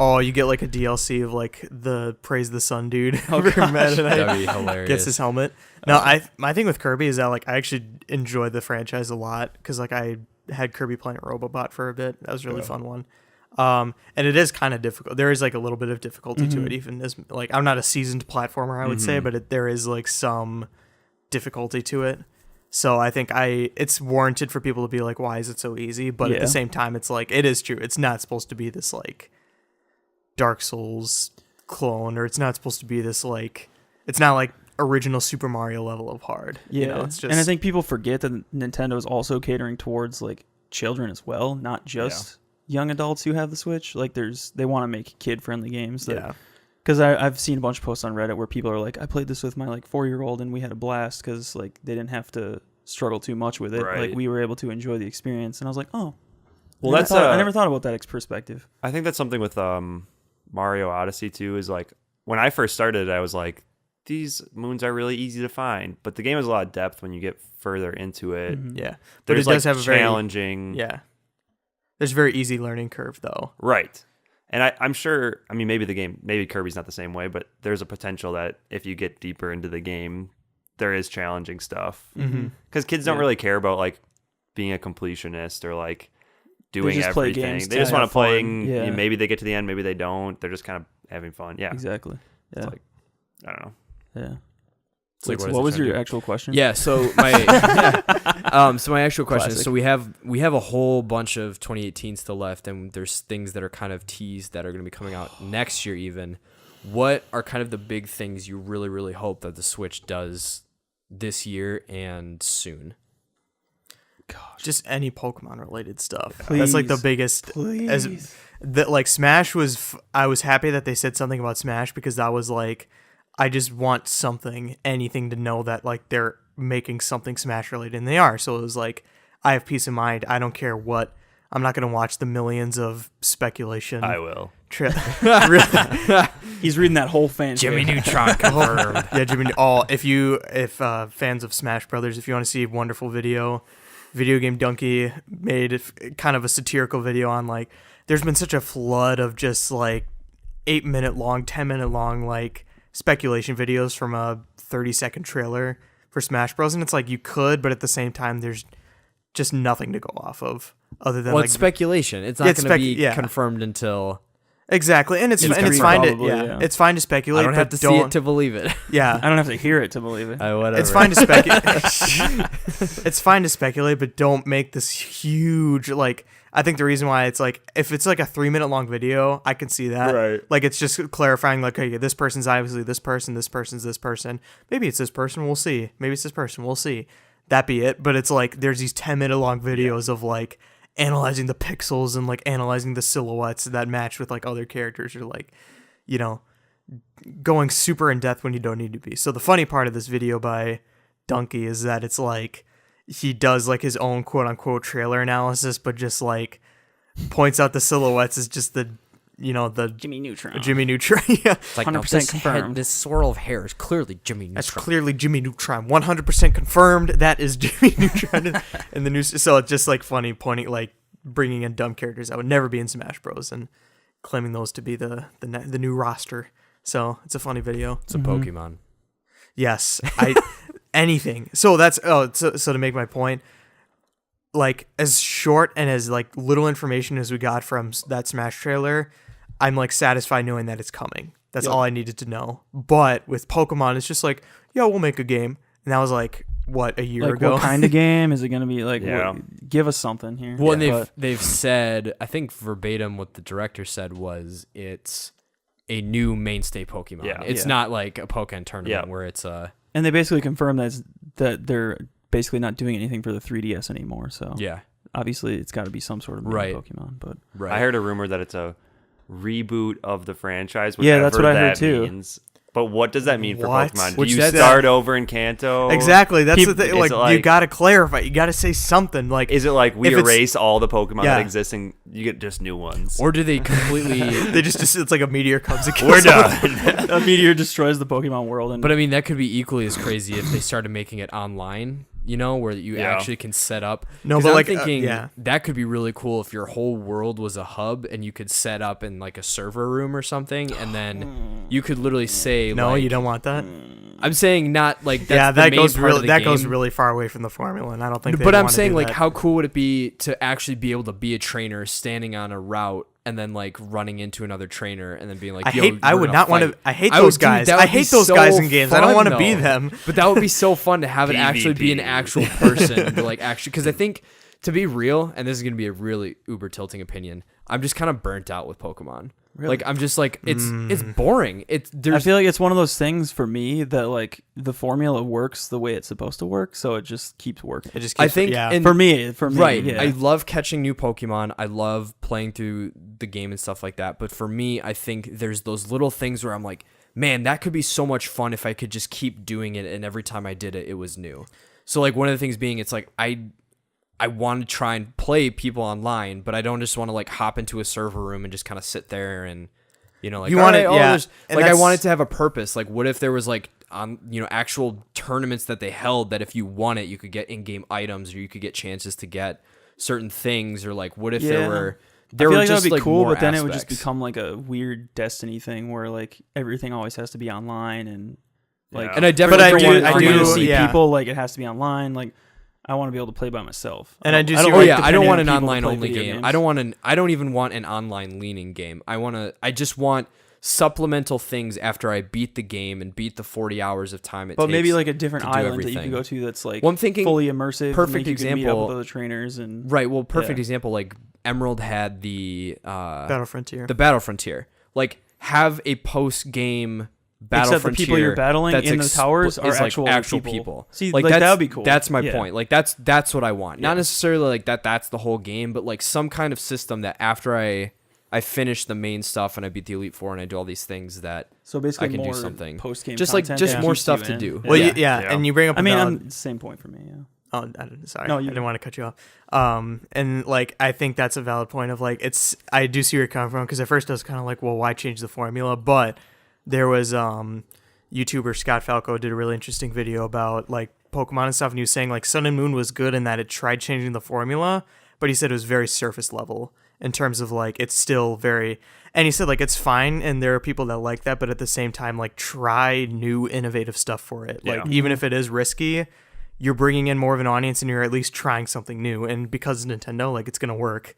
Oh, you get like a DLC of like the Praise the Sun dude. Oh, for gosh. Meta Knight. that'd be hilarious. Gets his helmet. No, my thing with Kirby is that like I actually enjoy the franchise a lot because like I had Kirby playing Robobot for a bit. That was a really fun one. And it is kind of difficult. There is like a little bit of difficulty to it, even as like I'm not a seasoned platformer, I would say, but there is like some difficulty to it. So I think it's warranted for people to be like, why is it so easy? But at Yeah. the same time, it's like it is true. It's not supposed to be this like Dark Souls clone, or it's not supposed to be this like it's not like original Super Mario level of hard. Yeah, You know, it's just and I think people forget that Nintendo is also catering towards like children as well, not just young adults who have the Switch. Like they want to make kid-friendly games. yeah. Because I've seen a bunch of posts on Reddit where people are like, I played this with my like 4-year-old and we had a blast because like they didn't have to struggle too much with it. Right. Like we were able to enjoy the experience, and I was like, oh, Well, I that's never thought about that perspective. I think that's something with Mario Odyssey too. Is like when I first started, I was like, these moons are really easy to find, but the game has a lot of depth when you get further into it. Yeah. But There's it does like have a very challenging, yeah. There's a very easy learning curve though. right? And I'm sure. I mean, maybe Kirby's not the same way, but there's a potential that if you get deeper into the game, there is challenging stuff. Because kids don't really care about like being a completionist or like doing just play everything. games They to just want have to play. fun. Yeah. Maybe they get to the end, maybe they don't. They're just kind of having fun. Yeah, Exactly. Yeah. like I don't know. Yeah. It's like, Wait, what so is what it was trying to your do? actual question? Yeah, so my so my actual question is, Classic. so we have a whole bunch of 2018 still left, and there's things that are kind of teased that are going to be coming out next year even. What are kind of the big things you really, really hope that the Switch does this year and soon? Just any Pokemon related stuff. That's like the Please. biggest. Please. That like Smash was. I was happy that they said something about Smash because that was like, I just want anything to know that like they're making something Smash related, and they are. So it was like, I have peace of mind. I don't care what. I'm not gonna watch the millions of speculation. I will. He's reading that whole fan. Neutron confirmed. Yeah, Jimmy. If fans of Smash Brothers, if you want to see a wonderful video game donkey made kind of a satirical video on like, there's been such a flood of just like 8-minute long, 10-minute long like speculation videos from a 30-second trailer for Smash Bros. And it's like you could, but at the same time, there's just nothing to go off of other than Well, like it's speculation. It's not It's going to be yeah. confirmed until Exactly, and it's It's fine to probably, yeah. it's fine to speculate. I don't have but to see it to believe it. yeah. I don't have to hear it to believe it. Whatever. It's fine to speculate. It's fine to speculate, but don't make this huge like. I think the reason why it's like if it's like a 3-minute long video, I can see that. Right. Like it's just clarifying like, okay, this person's obviously this person, this person's this person. Maybe it's this person, we'll see. Maybe it's this person, we'll see. That be it. But it's like there's these 10-minute long videos of like analyzing the pixels and like analyzing the silhouettes that match with like other characters or like, you know, going super in depth when you don't need to be. So the funny part of this video by Donkey is that it's like he does like his own quote unquote trailer analysis, but just like points out the silhouettes as just the, you know, the Jimmy Neutron. Jimmy Neutron. Yeah, It's like 100% confirmed. This swirl of hair is clearly Jimmy Neutron. that's clearly Jimmy Neutron. 100% confirmed. That is Jimmy Neutron in the news. So it's just like funny pointing, like bringing in dumb characters that would never be in Smash Bros. And claiming those to be the new roster. So it's a funny video. It's a Pokemon. Yes, anything. So that's so to make my point, like as short and as like little information as we got from that Smash trailer, I'm like satisfied knowing that it's coming. That's all I needed to know. But with Pokemon, it's just like, yeah, we'll make a game, and that was like what a year Like ago. what kind of game is it going to be? Like, Yeah. give us something here. Well, and But- they've said, I think verbatim what the director said was it's a new mainstay Pokemon. Yeah. It's Yeah. not like a Pokemon tournament Yeah. where it's and they basically confirmed that they're basically not doing anything for the 3DS anymore. So yeah, obviously it's got to be some sort of mini Right. Pokemon. But right. I heard a rumor that it's a reboot of the franchise. Yeah, that's whatever what I heard that too. means. But what does that mean for What? Pokemon? Do Which you that's- start over in Kanto? Exactly. That's the Is thing. it Like, you like- gotta clarify. You gotta say something. Like, Is it like we If it's- erase all the Pokemon Yeah. that exist and you get just new ones? Or do they completely? they just it's like a meteor comes and kills We're them. done. a meteor destroys the Pokemon world, and But I mean, that could be equally as crazy if they started making it online. You know, where you Yeah. actually can set up. No, 'Cause but I'm like, thinking yeah. that could be really cool if your whole world was a hub and you could set up in like a server room or something, and then you could literally say, No, like, you don't want that. I'm saying not like that's Yeah, the that main goes part of really the that goes game. really far away from the formula, and I don't think. But I'm wanna saying do like that. how cool would it be to actually be able to be a trainer standing on a route and then like running into another trainer and then being like, Yo, I we're would gonna not want to. fight. I hate I those would- dude, guys. that I would be hate those so guys in games. I don't fun, want to be though. them. But that would be so fun to have it actually be an PvP. actual person to like actually, because I think to be real, and this is gonna be a really uber tilting opinion, I'm just kind of burnt out with Pokemon. Like I'm just like it's boring. It's I there's feel like it's one of those things for me that like the formula works the way it's supposed to work, so it just keeps working. It just I keeps, think yeah. and- For me, right. yeah. I love catching new Pokemon. I love playing through the game and stuff like that. But for me, I think there's those little things where I'm like, man, that could be so much fun if I could just keep doing it. And every time I did it, it was new. So like one of the things being, it's like I want to try and play people online, but I don't just want to like hop into a server room and just kind of sit there and, you know, like You want it- "Alright, yeah, there's-" and like I that's- want it to have a purpose. Like what if there was like on, you know, actual tournaments that they held that if you won it, you could get in-game items or you could get chances to get certain things, or like what if Yeah. there were I there feel were like just that'd be like cool, more but then it would just aspects. become like a weird Destiny thing where like everything always has to be online and like. Yeah. And I definitely I don't do- want it I if on you're do- gonna my- see yeah. people, like it has to be online. Like I want to be able to play by myself. And I do see Oh like, yeah, I don't depending want on an people to online play only video game. games. I don't even want an online leaning game. I just want supplemental things after I beat the game and beat the 40 hours of time it But takes. maybe like a different to do island that you everything. can go to that's like Well, I'm thinking fully immersive. perfect and, like, you can meet up example- with other trainers and Right, well, perfect Yeah. example, like Emerald had the Battle Frontier. the Battle Frontier. Like have a post game Battle Except the Frontier. people you're battling that's in the towers are is, like, actual people. people. See, like like, that's, that would be cool. That's my Yeah. point. Like that's what I want. Not necessarily like that's the whole game, but like some kind of system that after I finish the main stuff and I beat the Elite Four and I do all these things that So basically, I can do more something. post game, just like just more stuff to do. well, yeah. yeah, and you bring up. I mean, a valid- I'm same point for me. Yeah. Oh, sorry. No, I you- didn't want to cut you off. And like, I think that's a valid point of like, I do see where you're coming from, because at first I was kind of like, well, why change the formula? But there was, YouTuber Scott Falco did a really interesting video about like Pokemon and stuff. And he was saying like Sun and Moon was good in that it tried changing the formula, but he said it was very surface level in terms of like, it's still very, and he said like, it's fine. And there are people that like that, but at the same time, like try new innovative stuff for it. Like, Yeah. even if it is risky, you're bringing in more of an audience and you're at least trying something new. And because it's Nintendo, like it's going to work.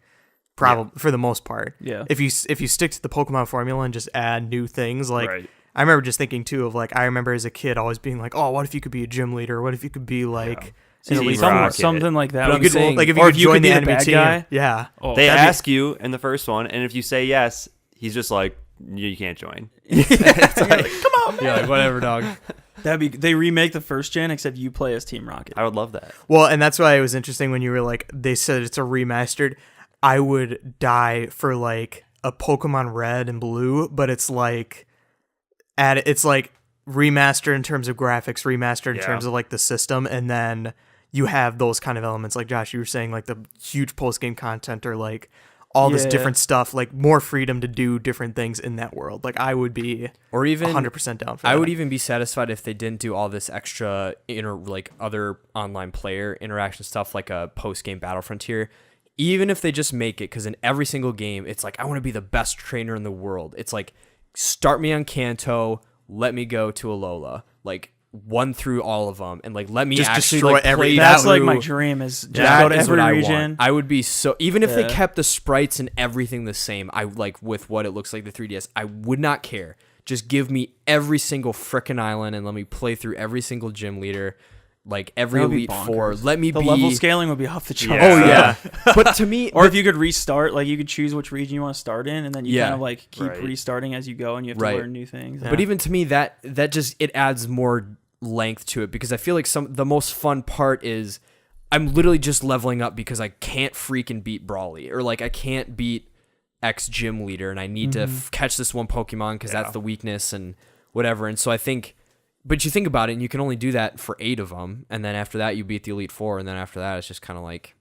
probably for the most part. Yeah. If you stick to the Pokemon formula and just add new things, like Right. I remember just thinking too of like I remember as a kid always being like, oh, what if you could be a gym leader? What if you could be like See, Team Rocket. something like that. But would I'm be saying- cool. like if or you could join could the be enemy bad team, guy. yeah. Oh, They that'd be- ask you in the first one, and if you say yes, he's just like, you can't join. Yeah, like, whatever, dog. that'd be. They remake the first gen, except you play as Team Rocket. I would love that. Well, and that's why it was interesting when you were like, they said it's a remastered. I would die for like a Pokemon Red and Blue, but it's like, it's like remastered in terms of graphics, remastered in Yeah. terms of like the system, and then you have those kind of elements, like Josh, you were saying, like the huge post game content or like all this Yeah. different stuff, like more freedom to do different things in that world. Like I would be Or even 100% down for I that. would even be satisfied if they didn't do all this extra like other online player interaction stuff like a post game Battle Frontier. Even if they just make it, because in every single game, it's like I want to be the best trainer in the world. It's like start me on Kanto, let me go to Alola, like 1 through all of them, and like let me Just actually destroy like every- play That's through. like my dream. Is just That go to is what every I region. want. I would be so even if they Yeah. kept the sprites and everything the same. I like with what it looks like the 3DS. I would not care. Just give me every single frickin' island and let me play through every single gym leader, like every That would be Elite Four. bonkers. Let me The be. level scaling would be off the charts. Yeah. Oh yeah, but to me, Or if you could restart, like you could choose which region you want to start in, and then you Yeah. kind of like keep Right. restarting as you go, and you have to Right. learn new things. But even to me, that just it adds more length to it because I feel like the most fun part is I'm literally just leveling up because I can't freaking beat Brawly or like I can't beat X gym leader and I need to catch this one Pokemon because that's the weakness and whatever. And so I think, but you think about it, and you can only do that for 8 of them, and then after that you beat the Elite Four, and then after that it's just kind of like,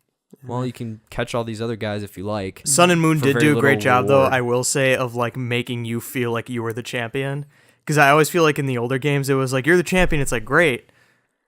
well, you can catch all these other guys if you like. Sun and Moon for did very do a great little job, though, reward. I will say, of like making you feel like you were the champion. Because I always feel like in the older games, it was like, you're the champion. It's like, great.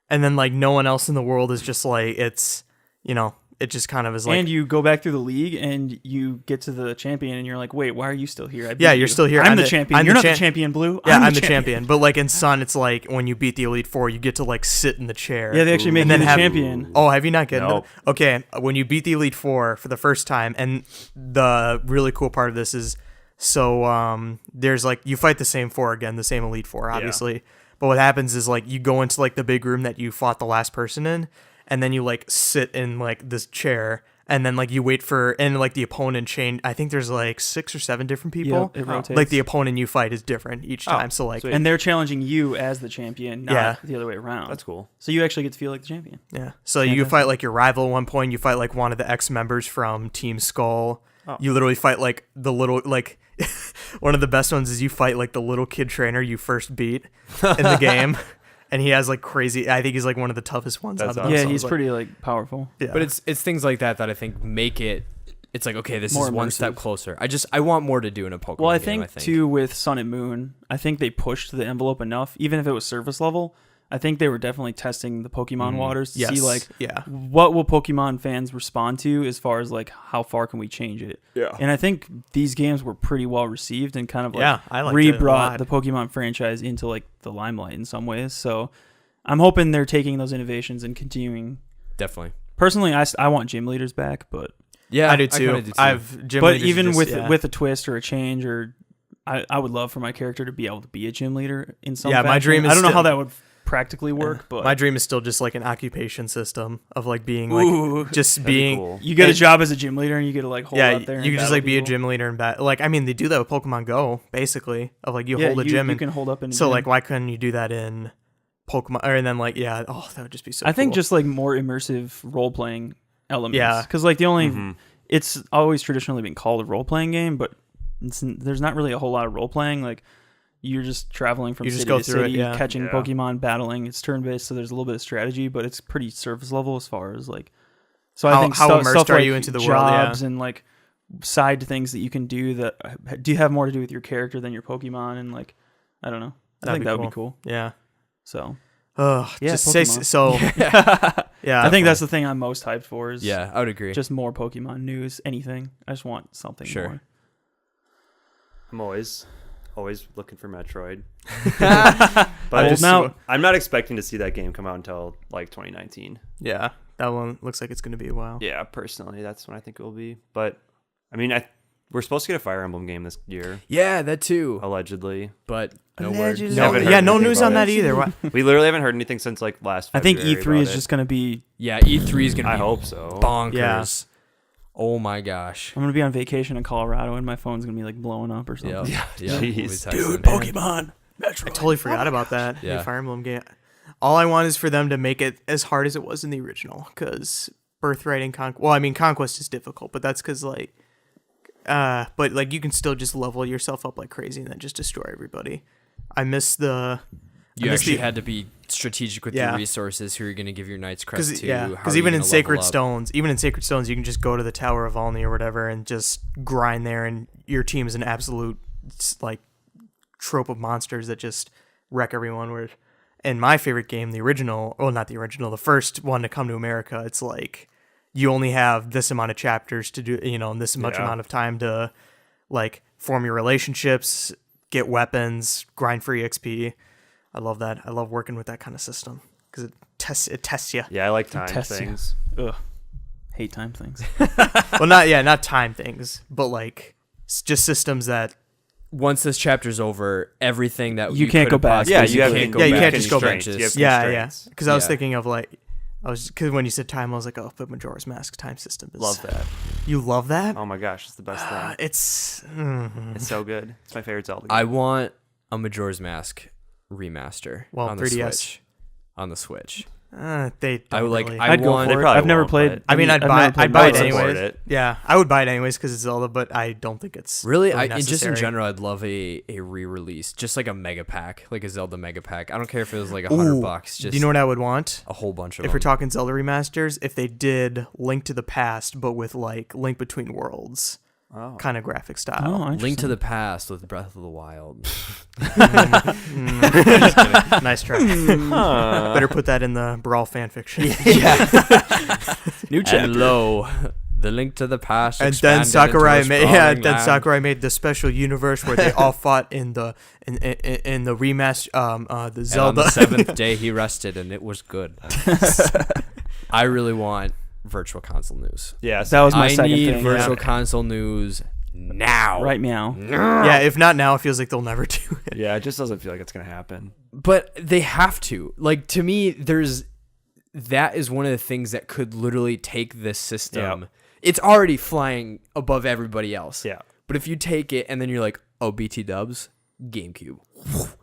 And then like no one else in the world is just like, it's, you know, it just kind of is like, and you go back through the league and you get to the champion and you're like, wait, why are you still here? I beat Yeah, you. you're still here. I'm I'm the the- champion. I'm You're the not the champ- champion, Blue. yeah, I'm the champion. But like in Sun, it's like when you beat the Elite Four, you get to like sit in the chair. Yeah, they actually make and you then the have, champion. Oh, have you not getting Nope. it? Okay, when you beat the Elite Four for the first time, and the really cool part of this is, so there's like you fight the same 4 again, the same Elite Four, obviously. But what happens is like you go into like the big room that you fought the last person in, and then you like sit in like this chair. And then like you wait for and like the opponent change. I think there's like 6 or 7 different people. Yep, it rotates. Like the opponent you fight is different each time. So like sweet. And they're challenging you as the champion, not Yeah. the other way around. That's cool. So you actually get to feel like the champion. yeah. So you fight like your rival at one point. You fight like one of the ex members from Team Skull. You literally fight like the little like one of the best ones is you fight like the little kid trainer you first beat in the game. And he has like crazy. I think he's like one of the toughest ones. That's out of awesome. them. Yeah, So he's it's like- pretty like powerful. Yeah. But it's things like that I think make it. It's like, okay, this More is one immersive. step closer. I want more to do in a Pokemon Well, I game. think too with Sun and Moon, I think they pushed the envelope enough, even if it was surface level. I think they were definitely testing the Pokemon waters to yes. see like yeah. what will Pokemon fans respond to as far as like how far can we change it. Yeah. And I think these games were pretty well received and kind of like Yeah, I liked it a re-brought lot. the Pokemon franchise into like the limelight in some ways. So I'm hoping they're taking those innovations and continuing. definitely. Personally, I want gym leaders back, but Yeah, I do too. kinda do too. I've gym but leaders even just- with yeah. with a twist or a change or I would love for my character to be able to be a gym leader in some Yeah, my fashion. dream is I don't know how still- that would practically work, but my dream is still just like an occupation system of like being Ooh. like just That'd be being cool. you get a and- job as a gym leader and you get to like hold yeah, out there. you and can just battle like be a people. gym leader and bat. Like I mean, they do that with Pokemon Go, basically. Of like you Yeah, hold a gym you and can hold up in a so gym. like why couldn't you do that in Pokemon? Or and then like yeah, oh that would just be so. I think cool. just like more immersive role playing elements. Yeah. because like the only it's always traditionally been called a role playing game, but there's not really a whole lot of role playing. Like you're just traveling from You just city go to through it, city, yeah. catching Yeah. Pokemon, battling. It's turn based, so there's a little bit of strategy, but it's pretty surface level as far as like. So I How- think how immersed stuff are like you into the world, yeah. jobs and like side things that you can do that do have more to do with your character than your Pokemon and like I don't know. I That'd think be that would be cool. yeah. So Oh, Yeah, just say Pokemon. so. Yeah, I think that's the thing I'm most hyped for is Yeah, I would agree. just more Pokemon news, anything. I just want something Sure. more. I'm always looking for Metroid. But Old now. I'm not expecting to see that game come out until like 2019. yeah. That one looks like it's gonna be a while. Yeah, personally, that's when I think it will be. But I mean, we're supposed to get a Fire Emblem game this year, Yeah, that too. allegedly. But no word. No, Haven't heard yeah, no anything news about on that it. either. What? We literally haven't heard anything since like last. I think February E3 is about just going to be. Yeah, E3 is gonna be I hope so. bonkers. Yeah. Oh my gosh. I'm going to be on vacation in Colorado and my phone's going to be like blowing up or something. Yeah. Yeah. Jeez. we'll be texting. Dude, Pokemon. I totally forgot about that. Yeah. The Fire Emblem game. All I want is for them to make it as hard as it was in the original, because Birthright and Conquest is difficult, but that's because like, but like you can still just level yourself up like crazy and then just destroy everybody. I miss the. You I miss actually the- had to be strategic with Yeah. your resources. Who you're going to give your Knight's Crest Because to? how are because you even in gonna Sacred level up? Stones, you can just go to the Tower of Valny or whatever and just grind there, and your team is an absolute like trope of monsters that just wreck everyone. Where in my favorite game, the original, well, not the original, the first one to come to America, it's like you only have this amount of chapters to do, and this much Yeah. amount of time to like form your relationships, get weapons, grind free XP. I love that. I love working with that kind of system because it tests you. Yeah, I like time Test you. things. Ugh. Hate time things. Well, not time things, but like just systems that Once this chapter's over, everything that You can't could go have back. possibly- Yeah, you have can't go yeah, you back can't and just go back. stretch You have this. yeah. constraints. Because I was Yeah. thinking of like because when you said time, I was like, oh, but Majora's Mask time system is Love that. You love that? Oh my gosh, it's the best thing. It's It's so good. It's my favorite Zelda game. I want a Majora's Mask remaster Well, on the 3DS. Switch. On the Switch. they don't I would like. really. I I'd go want. for it. probably I've never won't, played. but- I mean, I'd I've buy never played I'd buy it Majora's anyways. support it. Yeah, I would buy it anyways because it's Zelda, but I don't think it's Really, really and just in necessary. general, I'd love a re-release, just like a mega pack, like a Zelda mega pack. I don't care if it was like $100. Just Do you know what I would want? a whole bunch of If them. we're talking Zelda remasters, if they did Link to the Past, but with like Link Between Worlds Oh. kind of graphic Oh, style. Link to interesting. the Past with Breath of the Wild. Nice try. Better put that in the Brawl fan fiction. New chapter. And lo, the Link to the Past. And then expanded Sakurai into a made sprawling then land. Sakurai made the special universe where they all fought in the remaster the And on Zelda. the seventh day, he rested, and it was good. I really want Virtual Console news. Yeah, That was my I second need thing. Virtual Yeah. Console news now. Right meow. Yeah, if not now, it feels like they'll never do it. yeah, it just doesn't feel like it's gonna happen. But they have to. Like, to me, that is one of the things that could literally take this system. Yeah. It's already flying above everybody else. Yeah. But if you take it and then you're like, oh, BT Dubs, GameCube.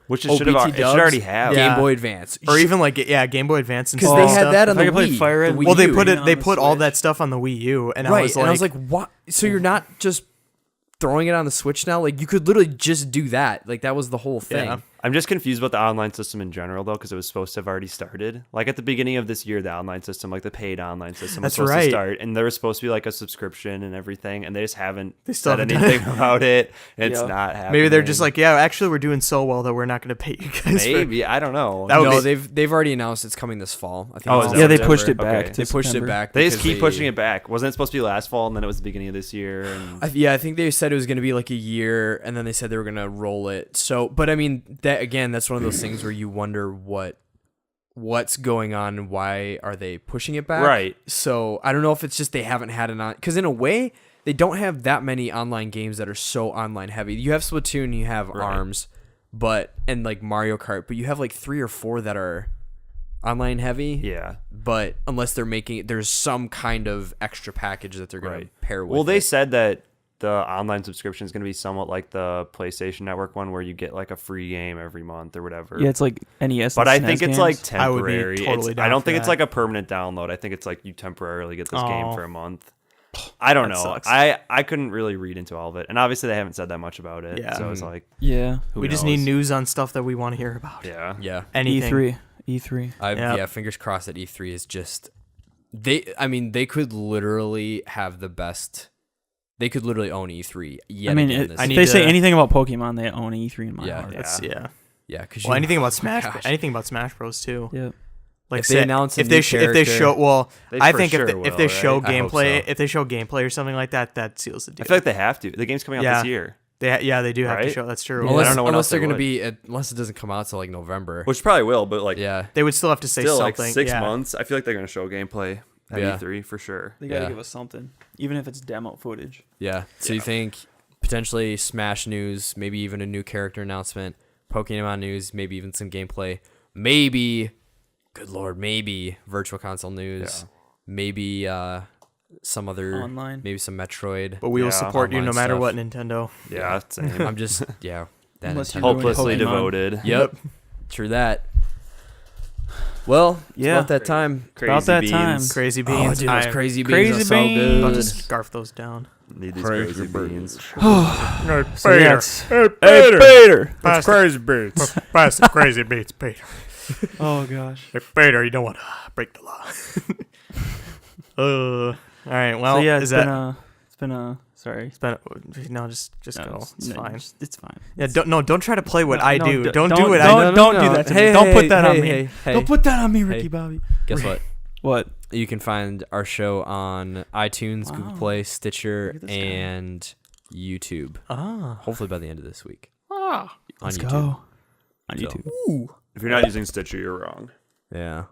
Which it Oh, should have. BT It should Dubs, already have. Yeah. Game Boy Advance. Or even like Game Boy Advance and because stuff. they had that on If I the could play Wii. Fire Red- the Wii Well, they U. put on it. They the put all Switch. that stuff on the Wii U, and right, I was like, what? So you're not just throwing it on the Switch now? Like, you could literally just do that. Like, that was the whole thing. Yeah. I'm just confused about the online system in general, though, because it was supposed to have already started. Like at the beginning of this year, the online system, like the paid online system, was That's supposed right. to start, and there was supposed to be like a subscription and everything, and they just haven't still said haven't done anything about it. And it's Yeah. not happening. maybe they're just like, yeah, actually, we're doing so well that we're not going to pay you guys. maybe I don't know. That would No, be- they've already announced it's coming this fall. I think Oh, it's is in that Yeah, they September? pushed it back. Okay. to They pushed it September. back. They just because keep pushing it back. Wasn't it supposed to be last fall, and then it was the beginning of this year? And I think they said it was going to be like a year, and then they said they were going to roll it. So, but I mean, that again, that's one of those things where you wonder what's going on and why are they pushing it back? Right. So I don't know if it's just they haven't had an on, because in a way they don't have that many online games that are so online heavy. You have Splatoon, you have Right. ARMS, and like Mario Kart, but you have like 3 or 4 that are online heavy. yeah, But unless they're making it, there's some kind of extra package that they're going Right. to pair with. well, they it. said that the online subscription is going to be somewhat like the PlayStation Network one, where you get like a free game every month or whatever. Yeah, it's like NES. But and I think SNES it's like games. I would be temporary. totally down I don't for think it's that. like a permanent download. I think it's like you temporarily get this game Oh. for a month. I don't That know. sucks. I couldn't really read into all of it, and obviously they haven't said that much about it. Yeah. So it's like, Yeah. who we just knows? need news on stuff that we want to hear about. Yeah. Yeah. Anything. E3. Yep. Yeah, fingers crossed that E3 is just they could literally have the best. They could literally own E3. Yet I mean, again it, this if need they say to- anything about Pokemon, they own E3 in my Yeah. heart. That's yeah. yeah, because Well, anything about oh Smash, gosh. anything about Smash Bros. Too. Yeah. Like If they announce a if new they if they character- show well, They I for think sure if will, they show right? I hope gameplay, so. if they show gameplay or something like that, that seals the deal. I feel like they have to. The game's coming out Yeah. this year, they do have to Right? show. That's true. Well, I don't know what unless else they're they going to would. be unless it doesn't come out till like November. which probably will. But like, Yeah, They would still have to say still something. like 6 yeah. months. I feel like they're going to show gameplay. At Yeah. E3 for sure. They gotta Yeah. give us something, even if it's demo footage. Yeah. So you think potentially Smash news, maybe even a new character announcement, Pokemon news, maybe even some gameplay, maybe, good lord, maybe Virtual Console news, maybe some other Online. maybe some Metroid. But we will Yeah, support you no online matter stuff. what, Nintendo. Yeah, same. I'm just that Unless you Nintendo. ruin Hopelessly Pokemon. devoted. Yep. True that. Well, it's Yeah. about that time. Crazy About that beans. time. Crazy Oh, beans. dude, those I'm crazy beans Crazy are so about to good. scarf those down. Need these crazy beans. So yeah, it's- Hey, Peter. That's crazy beats. Pass the crazy beats, Peter. Oh gosh. Hey, Peter, you don't want to break the law. All right. Well, So yeah, is that? it's been a sorry. It's been no, just No, go. It's fine. It's fine. Yeah, don't try to play what No, I no, do. d- Don't don't- do what don't- I do. don't do that to me. Don't put that on me. Hey. Don't put that on me, Ricky Hey. Bobby. Guess what? What? You can find our show on iTunes, Google Wow. Play, Stitcher, Look at this guy. and YouTube. Ah, Hopefully by the end of this week. Let's on YouTube. go. On So- YouTube. If you're not using Stitcher, you're wrong. Yeah.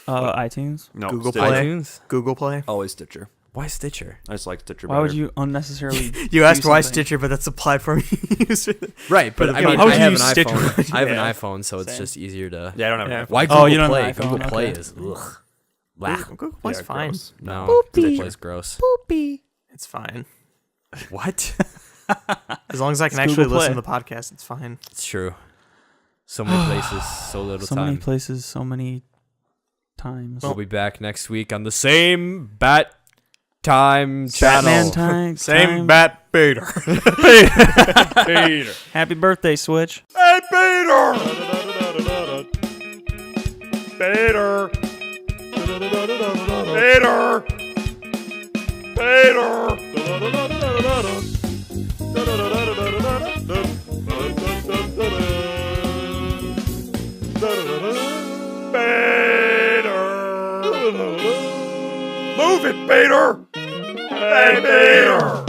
iTunes. No, Google Stitcher. Play. iTunes? Google Play. Always Stitcher. Why Stitcher? I just like Stitcher. Why would better. you unnecessarily? You asked do why something? Stitcher, but that's a platform you use. Right, but the I mean, podcast. I have an Use Stitcher. iPhone. I have Yeah. an iPhone, so it's Same. just easier to. Yeah, I don't have Yeah. an iPhone. Why Google Oh, you don't have Play? an iPhone, Google Play okay. is ugh. Blah. Google Play's Yeah, fine. gross. No, Google Play's gross. It's fine. What? As long as I can It's actually Google listen Play. to the podcast, it's fine. It's true. So many places, so little So time. many places, so many times. We'll be back next week on the same Bat Time channel. Batman time. time. bat Peter. Happy birthday, Switch. Hey, Peter! Peter! Peter! Peter! Peter! Move it, Peter! Hey, Peter!